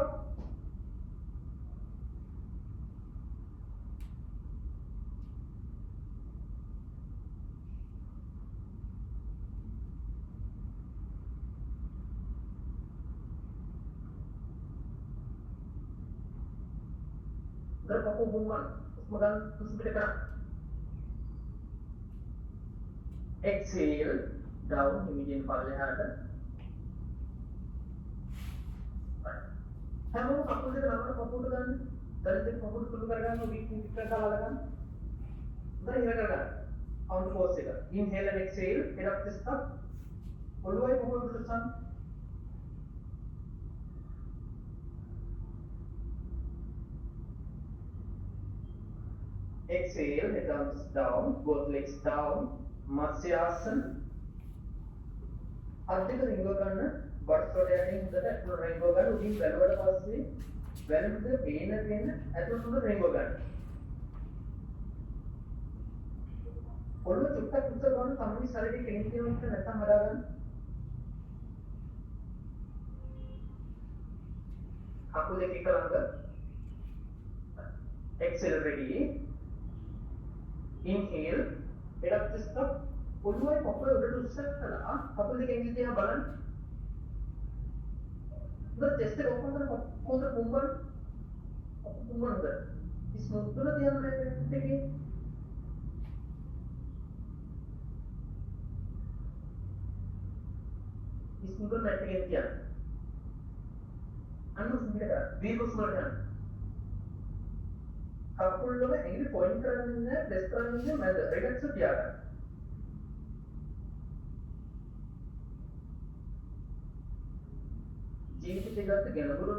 udah aku buman megang terus berdekat exhale down immediate පල්ලෙහාට හැමෝම කකුල් දෙක නමන කකුලට ගන්න. දැන් දෙක කකුල් සුළු කරගන්න වීක් කරලා ගන්න. දැන් ඉර කරගන්න. කවුන්ට් ෆෝස් එක. ඉන්හේල් and exhale head up chest up. ඔළුවයි කකුල් උස්සන්න. exhale head down both legs down මත්ස්‍යාසන. අද්දක රිංගව ගන්න. බට් වලට හොඳට රින්ගව ගන්න උඩින් වැලුවට පස්සේ වැලුවට පේන ඇතුළට හොඳ රින්ගව ගන්න. ඔළුව චුට්ටක් උස්සලා ගන්න තමයි ශරීරයේ කෙනෙක් කියනක නැත්තම් හදාගන්න. කකුල දෙක එක ළඟ. exhale ready. Inhale. එඩක් stop. ඔළුවයි පපුව උඩට උස්සලා කකුල දෙක එංගි දිහා බලන්න. උඩ chest එක open කරලා මොකද පුම්බන? පුම්බනද? ස්මූත් කරලා තියන්න දෙකේ. ස්මූත් කරලා එකේ තියන්න. අන්න ස්මූත් කරලා දීර්ඝ ස්මූත් කරන්න. කකුල් වල ඇඟිලි පොයින්ට් කරගෙන ඉන්න ප්‍රෙස් කරගෙන ඉන්න මැද රිලැක්ස් තියාගන්න. ජීවිතේ ගත ගැඹුරු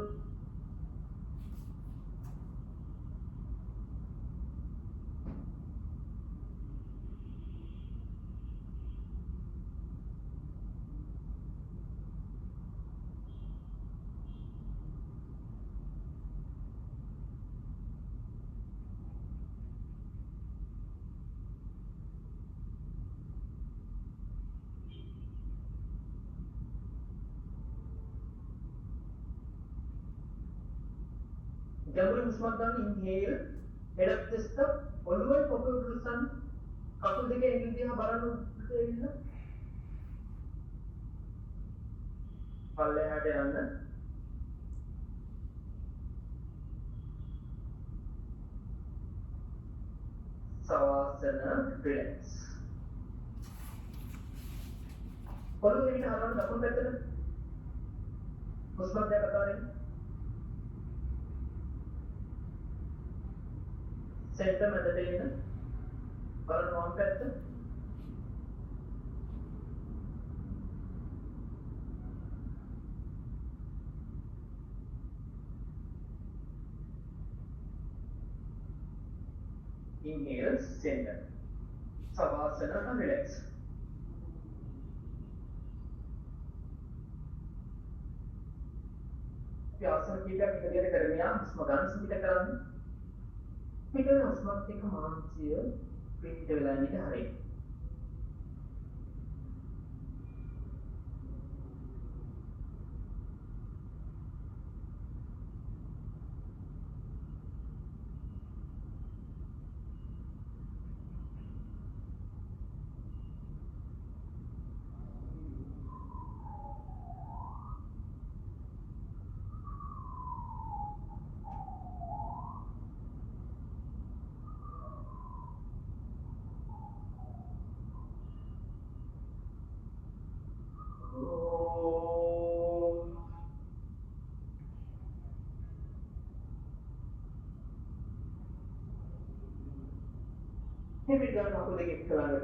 ගැඹුරු හුස්මක් ගන්න inhale head up chest up ඔළුවයි පොළොව උස්සන්න කකුල් දෙක එංගිලි දිහා බලන්න උඩට එන්න පල්ලෙහාට යන්න සවාසන relax පොළොව එන්න හරවන්න දකුණු පැත්තට හුස්මක් දැක ගන්න सेंटर में देते हैं और non PAT inhale center savasana relax आसन की क्या क्रिया करनी है स्मरण संगीत करानी පිටන උස්මත් එක්ක මානසිය පිට වෙලා ඉන්න හරියි. Heavy gun aku දෙක එක්කලාකට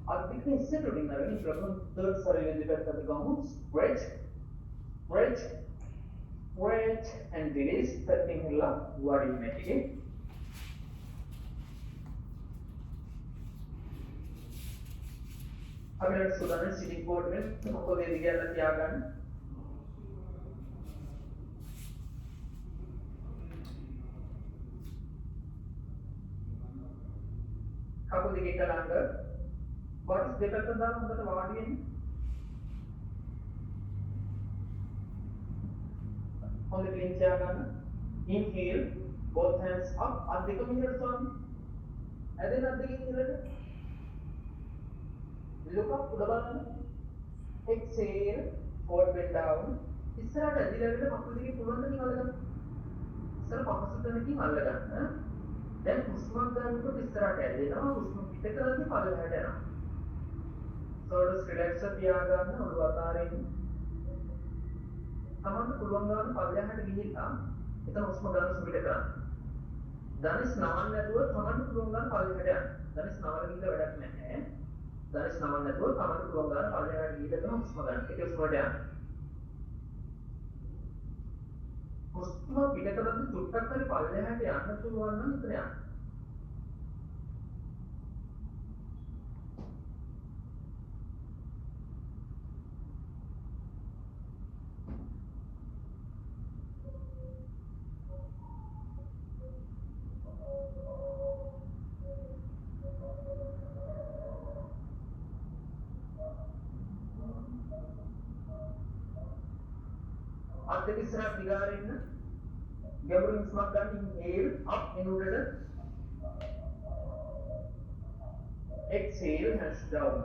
අධික ඉස්සෙට උඩින් අරගෙන ප්‍රථම third ශරීරයෙන් දෙපැත්තට ගමු stretch and release පැත්තෙන් හිරලා වඩින්න ටිකේ අපිට සුදාන සිටින් බෝඩ් එකෙන් මොකද ඒ දිගට තියාගන්න කකුල් දෙක එක ළඟ බොඩිස් දෙකට දාලා හොඳට වාඩි වෙන්න. හොඳට ක්ලීන් තියාගන්න. Inhale, both hands up. අත් දෙක මිහිරට සොයන්න. ඇදෙන අත් දෙකෙන් ඉහළට. Look up උඩ බලන්න. Exhale, forward bend down. ඉස්සරහට ඇදිලා වෙන කකුල් දෙකේ පුළුවන් ද අල්ලගන්න. ඉස්සර පහසු තැනකින් අල්ලගන්න. දැන් හුස්මක් ගන්නකොට ඉස්සරහට ඇදෙනවා හුස්ම පිට කරද්දී පල්ලෙහාට යනවා සෝඩස් රිලැක්ස් තියාගන්න ඔළුව අතාරින්න තමන්න පුළුවන් ගන්න පල්ලෙහාට ගිහිල්ලා එතන හුස්ම ගන්න සුපිට කරන්න ධනිස් නවන්න නැතුව තමන්න පුළුවන් ගන්න පල්ලෙහාට යන්න ධනිස් නවන ගිහිල්ලා වැඩක් නැහැ ධනිස් නවන්න නැතුව තමන්න පුළුවන් ගන්න පල්ලෙහාට ගිහිල්ලා තමයි හුස්ම ගන්න ඒක හුස්මට යන්න හුස්ම පිට කරද්දී චුට්ටක් හරි පල්ලෙහාට යන්න පුළුවන් නම් එතන යන්න අත් දෙක ඉස්සරහට දිගාරින්න. ගැඹුරින් හුස්මක් ගන්න. inhale up in order. Exhale hands down.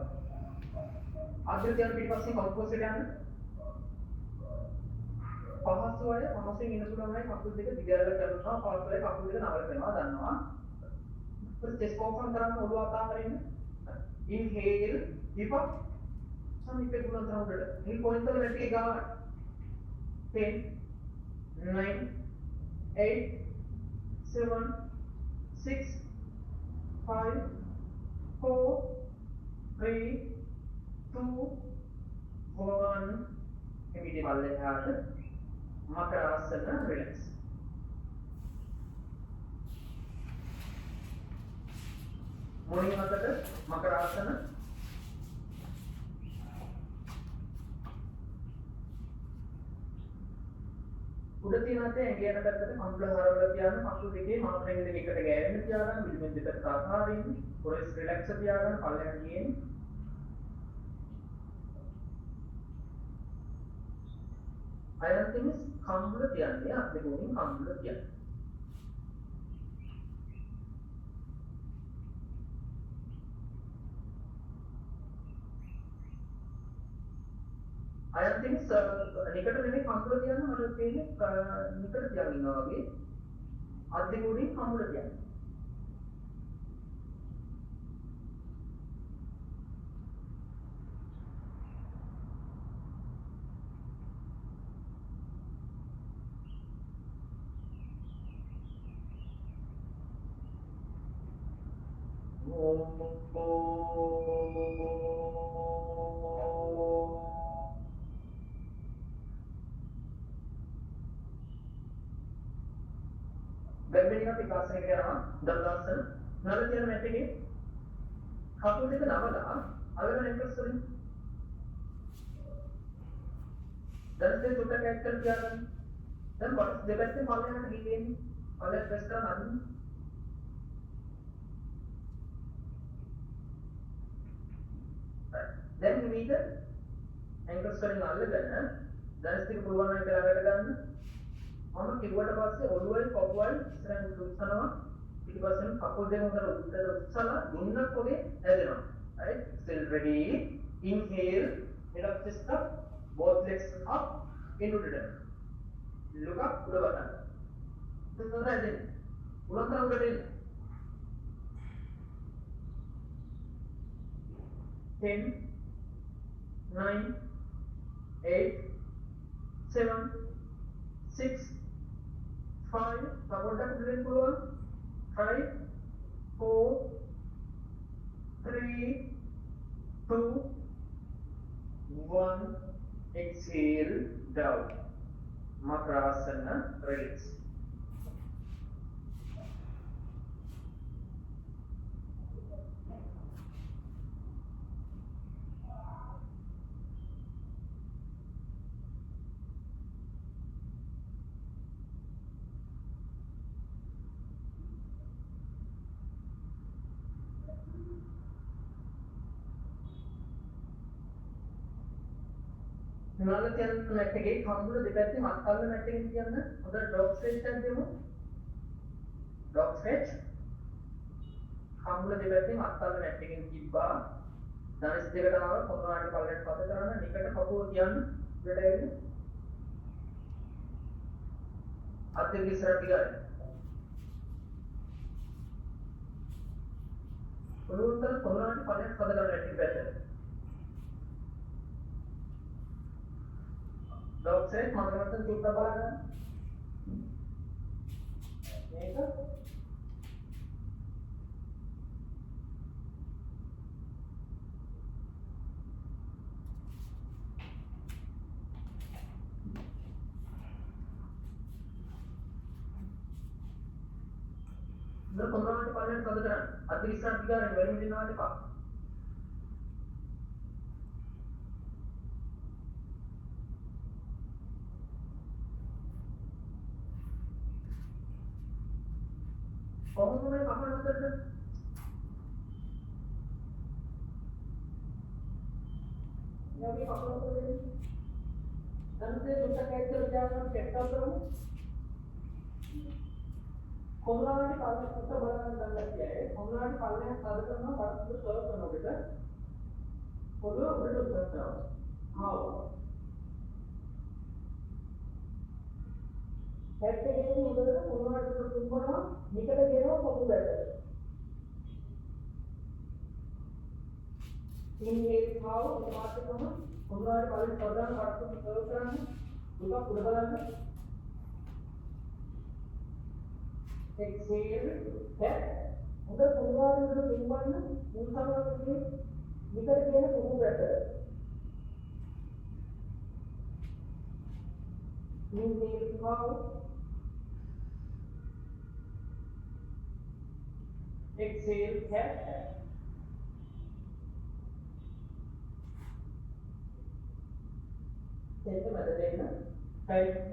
අත් දෙක යන පිටපස්සෙන් කවුපොස්ට් යන්න. පහසු අය පහසෙන් ඉන්න පුළුවන් අය කකුල් දෙක දිගහැරලා කරනවා. පහසු අය කකුල් දෙක නවල කරනවා දන්නවා. chest open කරන්න ඔළුව අතාරින්න. Inhale deep up. සමීපේ ගුණ තරමට. මේ පොයින්ට් එක වැටි ගාව. 10 9 8 7 6 5 4 3 2 1 ඉමිඩියට් පල්ලෙහාට මකරාසන රිලැක්ස්. මුලින් අතට මකරාසන. උඩ තියෙන අතේ ඇඟ යන පැත්තට කකුල හරවලා තියාගෙන කකුල් දෙකේ මාප්‍රෙන් දෙක එකට ගෑවෙන්න තියාගන්න. පිළිමෙන් දෙකට අතාරින්න. කොරස් රිලැක්ස් තියාගන්න පල්ලෙහාට ගියේ. අයන්තිමිස් කම්බුල තියන්නේ අත් දෙක උඩින් කම්බුල තියන්නේ. අයන්තිමිස් නිකට නෙමෙයි කම්බුල තියන්න මට තේරෙන්නේ නිකට තියන් ඉන්නවා වගේ අත් දෙක උඩින් කම්බුල තියන්නේ. බැම්බෙනික පිකාසනයකට යනවා දන්දාසන නල තියෙන මැට් එකේ කකුල් දෙක නවලා අලගෙන එක්කස් වලින් දැන් දෙක උඩට කැක්කල් තියාගන්න. දැන් කොටස් දෙපැත්තේ පල්ලෙහාට ගිහින් පල්ලෙහාට ප්‍රෙස් කරන අදින්න. දැන් මේක ඇන්කල්ස් වලින් අල්ලගෙන දැන් ස්ටික් පුළුවන් නම් කියලා වැඩ ගන්න. මම කිව්වට පස්සේ ඔළුවයි පපුවයි ඉස්සරහින් උස්සනවා. පිටිපස්සෙන් කකුල් දෙක උඩට උස්සලා දුන්නක් වගේ ඇදෙනවා. right still ready inhale head up chest up both legs up in order look up උඩ බලන්න. දෙන්න ඇදෙන්න. උලන්තර උඩට එන්න. 10 9 8 7 6 5 සපෝටක් දෙන්න පුළුවන් 5 4 3 2 1 exhale down makrasana release. නල තියන මැට් එකේ කම්බුල දෙපැත්තේ මත් කල්ල මැට් එකෙන් තියන්න හොඳ ඩොග් ස්ට්‍රෙච් එකක් දෙමු. ඩොග් ස්ට්‍රෙච් කම්බුල දෙපැත්තේ මත් කල්ල මැට් එකෙන් තිබ්බා. ධනස් දෙකට ආව කොරාට පල්ලෙට පත කරන්න නිකට කපුව තියන්න උඩට ඇවිල්ලා අත් දෙක ඉස්සරහට ගන්න. ඔළුවතර කොරාට පල්ලෙට පත කරන්න ඇටි පැත්තට. Dog set මතකයෙන් චුට්ට බලන්න. මේක ඉතින් කොරාට පල්ලෙට පත කරන්න. අත් දෙක ඉස්සරහට ගන්න වෙන වෙනවාට එපා. කොහොමද මේ කකුල හතරද? යෝගී කකුල හතරද? Nanti kita cancel jangan cancel terus. Komunality पालन उत्तर बलान दंड किया है कोmunality पालन साधन करना बात तो सर्व करना बेटा बोलो उल्टा सकता हो हाँ हेड के लिए नहीं बोलते कोmunality तो तुम बोलो निकल गए हो तो बेटा इन ये खाओ बात करो कोmunality पालन साधन बात तो सर्व करना उसका पूरा बलान exhale that उधर पुनवार उधर पुनवार ना उनका मतलब ये निकल गया ना वो बेहतर inhale खाओ exhale that जैसे मदद लेना टाइप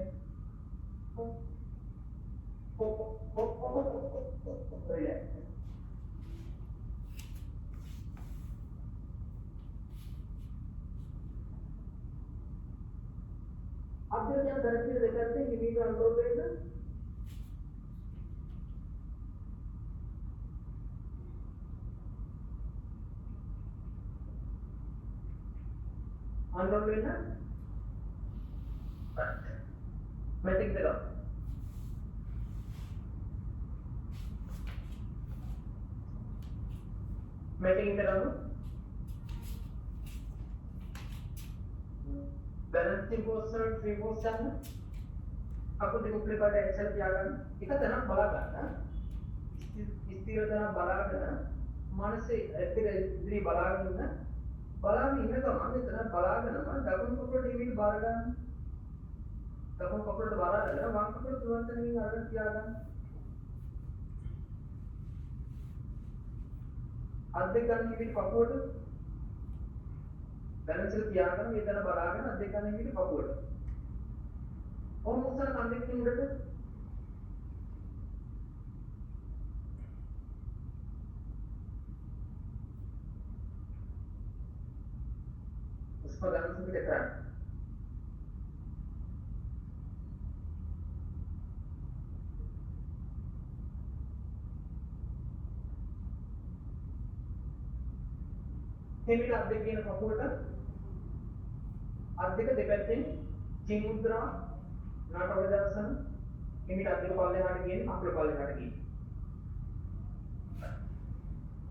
अब जो क्या दर्शी करते हैं ये अनुभव लेना अनुभव लेना मैं टिक देगा मैटिंग कराऊं बैलेंसिंग पोस्टर फ्री पोस्टर आपको देखो फ्लिप का एक्सेल किया करना इतना तना बड़ा करना स्थिर तना बड़ा करना मानसे इतनी बड़ा करना बड़ा नहीं है तो मान इतना बड़ा करना मान डबल कपड़ा टीवी बारह करना डबल कपड़ा बारह करना वन कपड़ा तुरंत नहीं करना किया करना अद्धे करने के लिए पकोड़ बैलेंस किया करना ये तरह बढ़ा करना अद्धे करने के लिए पकोड़ और मुझसे कंधे की मुड़ते उस पर बैलेंस भी टकरा हेमिट आप देखिए ना पकोड़ा आप देखो डिपेंडिंग चिमुद्रा नाटवजासन हेमिट आप देखो पाले हाट गए आप लोग पाले हाट गए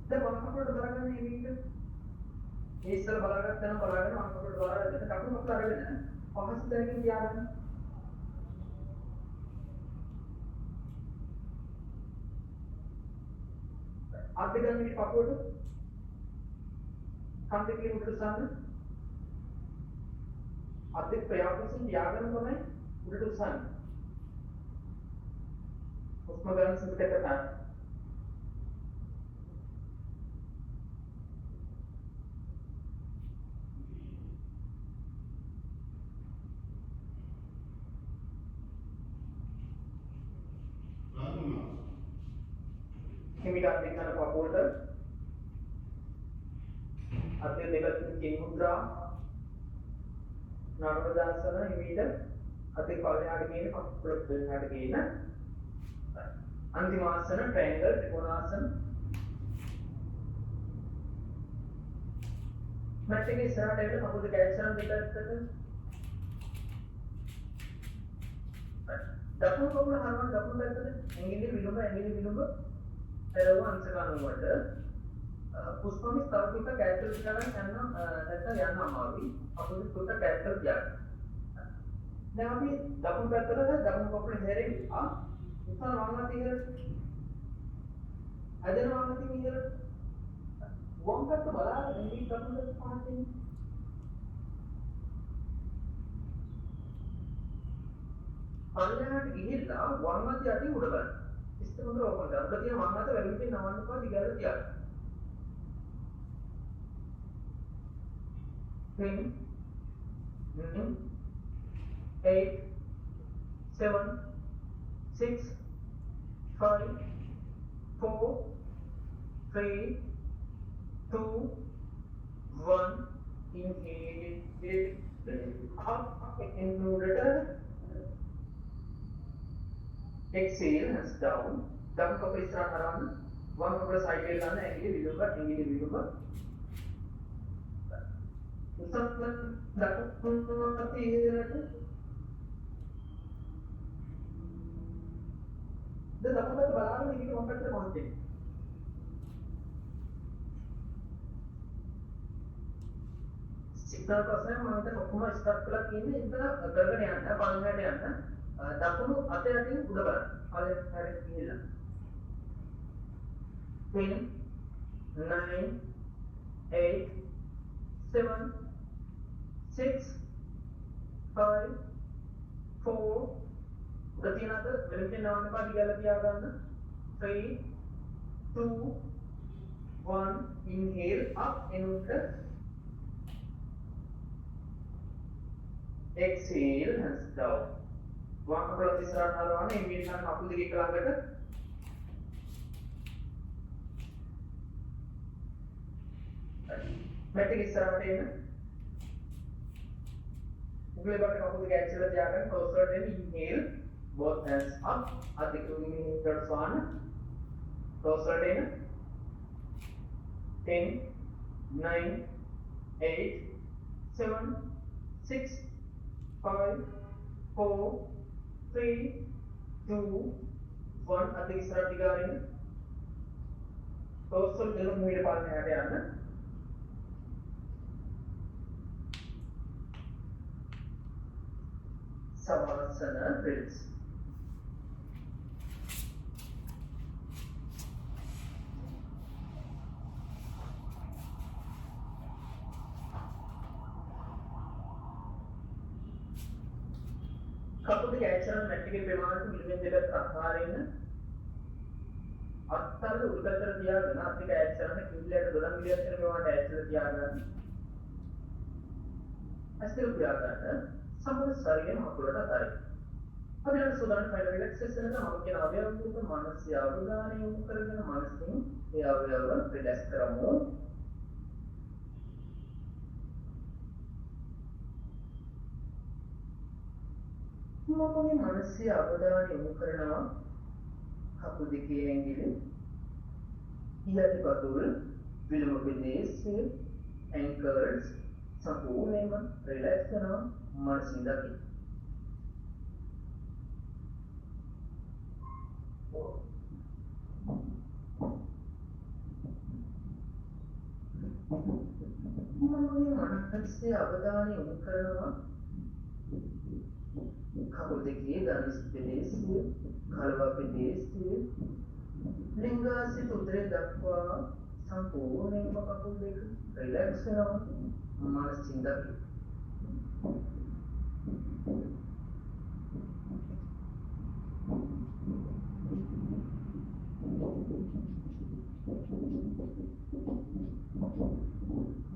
जब वहाँ पकोड़ा बड़ा करने हेमिट इस तरह बड़ा करते हैं वहाँ पकोड़ा बड़ा करते हैं काफी मसला रहे हैं कहाँ से तरीके क्या है आप देखो मेरी pakora Come quickly to the sun. अधिक प्रयास से व्याकरण बनाए उल्टे to sun. उसमें गर्म से बिटे करना है. Kimi डाल देखना ना पकोड़ा अद्य निकट चिमुद्रा नाटवजासन हिमीट अद्य पाले हाट गए पकड़ हाट गए ना अंतिम आसन ट्रायंगल त्रिकोणासन मैच के इस तरह टाइप आपको तो कैल्शियम देता है डबल कपड़ा हार्मोन डबल करते हैं एंगली विलंब तेरवा अंश का अनुवाद पुष्पमी स्तर का कैरेक्टर करना ऐसा याना हमारी अपने खुद का कैरेक्टर क्या मैं अभी डबल करता था डबल कपड़े हेरे आ उसका मांगती है अजन मांगती है वो का तो बड़ा इंग्लिश डबल कर पाते हैं पन्नेहाट गिहिल्ला वांगती आती उड़गा इससे मतलब ओपन कर बतिया वांगता वेलुटी नवन को दिगार दिया 10 9 8 7 6 5 4 3 2 1 inhale up included exhale hands down down couple ඉස්සරහට අරන් වම් කකුල සයිඩ් එකට ගන්න ඇඟිලි විලුඹ උසස්ම දකුණු අතීරයට දැන් දකුණට බලාගෙන ඉන්න වම් පැත්තට මොකද සිග්නල් ප්‍රශ්නය මම හිතන ඔක්කොම ස්ටාර්ට් කරලා තියෙන්නේ ඉතන කරගෙන යන්න පළවෙනිට යන්න දකුණු අත යටින් උඩ බලන්න. පළවෙනි හැරෙන්න ගිහිල්ලා 10 9 8 7 6 5 4 උඩ තියෙන අත වෙලෙන් නවන්න එපා දිගට තියාගන්න 3 2 1 inhale up and exhale hands down වම් කකුල ඉස්සරහට හරවන්න ඉන්හිල් කරන කකුල් දෙක එක ළඟට මැට් එක ඉස්සරහට එන්න උගලේ බට කකුල් දෙක ඇක්චුවලි තියාගන්න closer and inhale both hands up අත් දෙක උඩින් ඉස්සරහට ස්වාන closer and 10 9 8 7 6 5 4 3 2 1 අද ඉස්සරහට ගාරින් තෝසල් දෙක මුහිර පාලනය යට යන්න සවාසන රිල්ස් කකුල් දෙක ඇචරන් මැට් එකේ ප්‍රමාණයට මිලිමීටර් දෙකක් අහාරින්න අත්තල උඩකට තියාගෙන අත් දෙක ඇචරන් කිල්ලයට 12 මිලියන් වෙන ප්‍රමාණයට ඇචරන් තියාගන්න අස්තිර තියාගන්න සම්පූර්ණ ශරීරය මකුලට අතාරින්න අපි යන සුදාන ෆයිල් රිලැක්සේෂන් එක මම කියන අවයවවලට මානසික අවධානය යොමු කරගෙන මානසිකව ඒ අවයව රිලැක්ස් කරමු මමගේ මානසික අවධානය යොමු කරනවා කකුල් දෙකේ ඇඟිලි ඉහළට පතුල් විලුඹ ප්‍රදේශය ඇන්කර්ස් සම්පූර්ණයෙන්ම රිලැක්ස් කරනවා මානසික දකි මමගේ මානසික අවධානය යොමු කරනවා කකුල් දෙකේ ධනිස් ප්‍රදේශය, කලවා ප්‍රදේශය, ලිංගාසිත උදරය දක්වා සම්පූර්ණයෙන්ම කකුල් දෙක රිලැක්ස් වෙනවා මානසික දකි.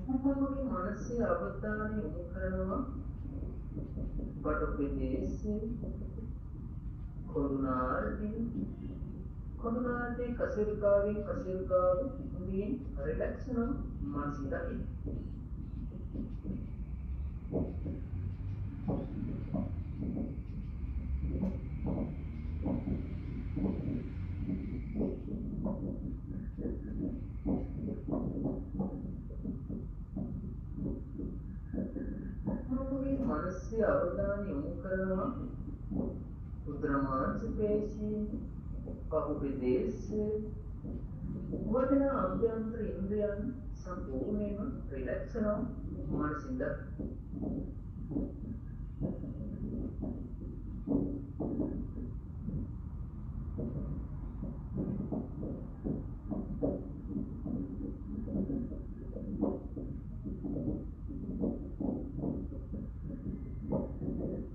මමගේ මානසික අවධානය යොමු කරනවා බඩ ප්‍රදේශය කොරුණාටි කසිරිකාවෙන් කසිරිකාව උදීන් රිලැක්ස් වෙනවා මානසික දකි. මානසික අවධානය යොමු කරනවා උද්‍රමාංශ පේශී පහු ප්‍රදේශය වටින අභ්‍යන්තර ඉන්ද්‍රියන් සම්පූර්ණයෙන්ම රිලැක්ස් වෙනවා මානසික දකි.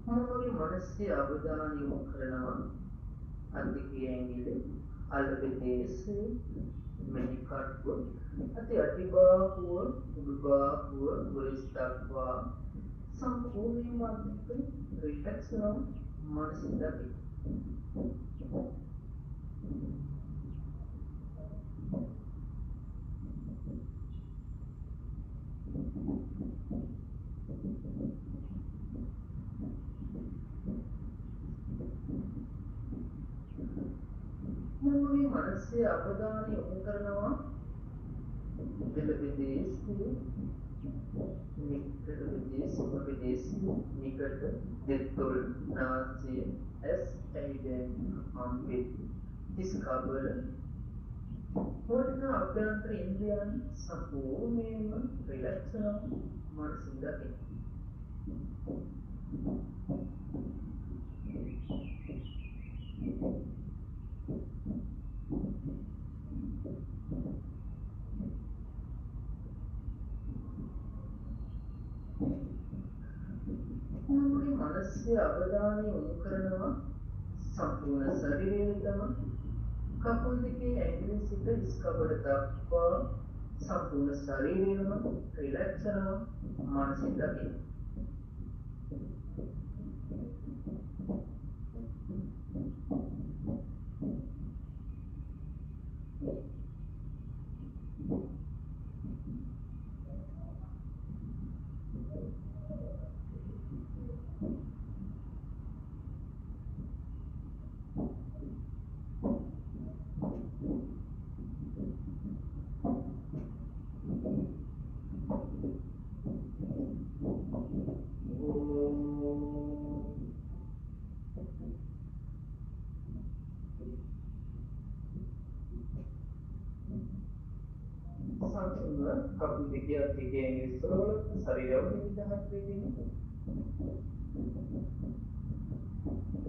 මමගේ මානසික අවධානය යොමු කරනවා අත් දෙකේ ඇඟිලි අල්ල ප්‍රදේශය මෙනිකට්ව අති අටිබාහුව උඩුබාහුව ගොලිස් දක්වා සම්පූර්ණයෙන්ම අත්දැක රිලැක්ස් වෙනවා මානසික දකි. මගේ මනසේ අවධානය යොමු කරනවා विदेश निकट विदेश उपविदेश निकट दितुल नासिय एस एडेन अम्बित इस खबर वरना अभ्यंतर इंद्रियन संपूर्णेन रिलैक्शन मनसिंदके මගේ මනසේ අවධානය යොමු කරනවා සම්පූර්ණ ශරීරයටම කකුල් දෙකේ ඇඟිලි සිට හිස් කබඩ දක්වා සම්පූර්ණ ශරීරයම රිලැක්ස් කරනවා මානසික දකින්න. කකුල් දෙකේ අතිගේ ඉස්සරවල ශරීරය විදහාත් වෙන්නේ.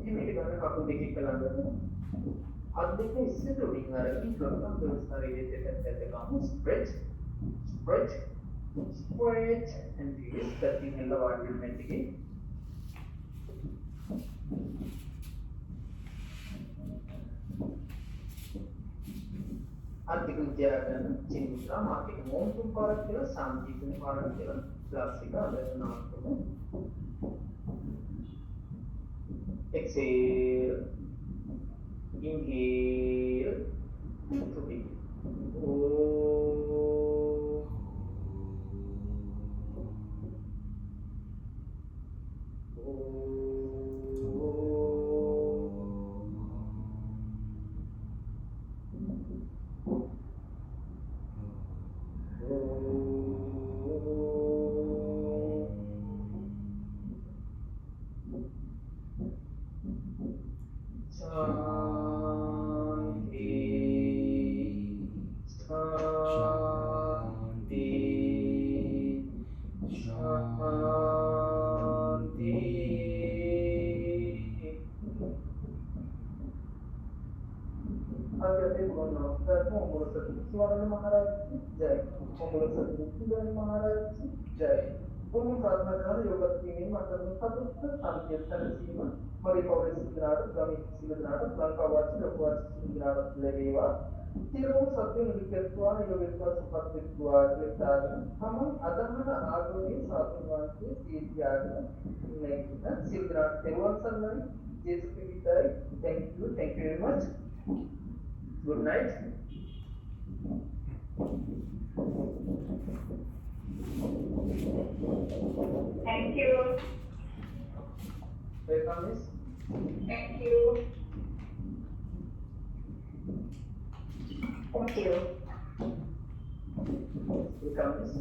මේක ගන්න කකුල් දෙකේ කලංගන. අත් දෙක ඉස්සෙට උඩින් අරගෙන කරනවා ශරීරයේ දෙපැත්තට ගමු stretch and release touching the environment again. आर्थिक विद्यार्थ्यांना चिंता मार्केट मोम तुम पारक केला शांती तुम पारक केला क्लासिक आदर्शन आपको exhale inhale to be स्वर्ण महाराज की जय मंगल सदगुरु महाराज की जय पूर्ण साधना कर योग तीन मतलब सतत संकीर्तन सीमा मरी पौड़े सिद्धनाथ गमी सिद्धनाथ लंकावाच लोकवाच सिद्धनाथ लेवेवा तिरुव सत्य निकेतवा योगेश्वर सुपतित्वा लेताग हम अदहन आगोनी साधुवान के सीत्याग नेकिता सिद्धनाथ तिरुवन सन्नई जेसु की विदाई thank you very much good night Thank you. Welcome, miss. Thank you. Thank you. Welcome, miss.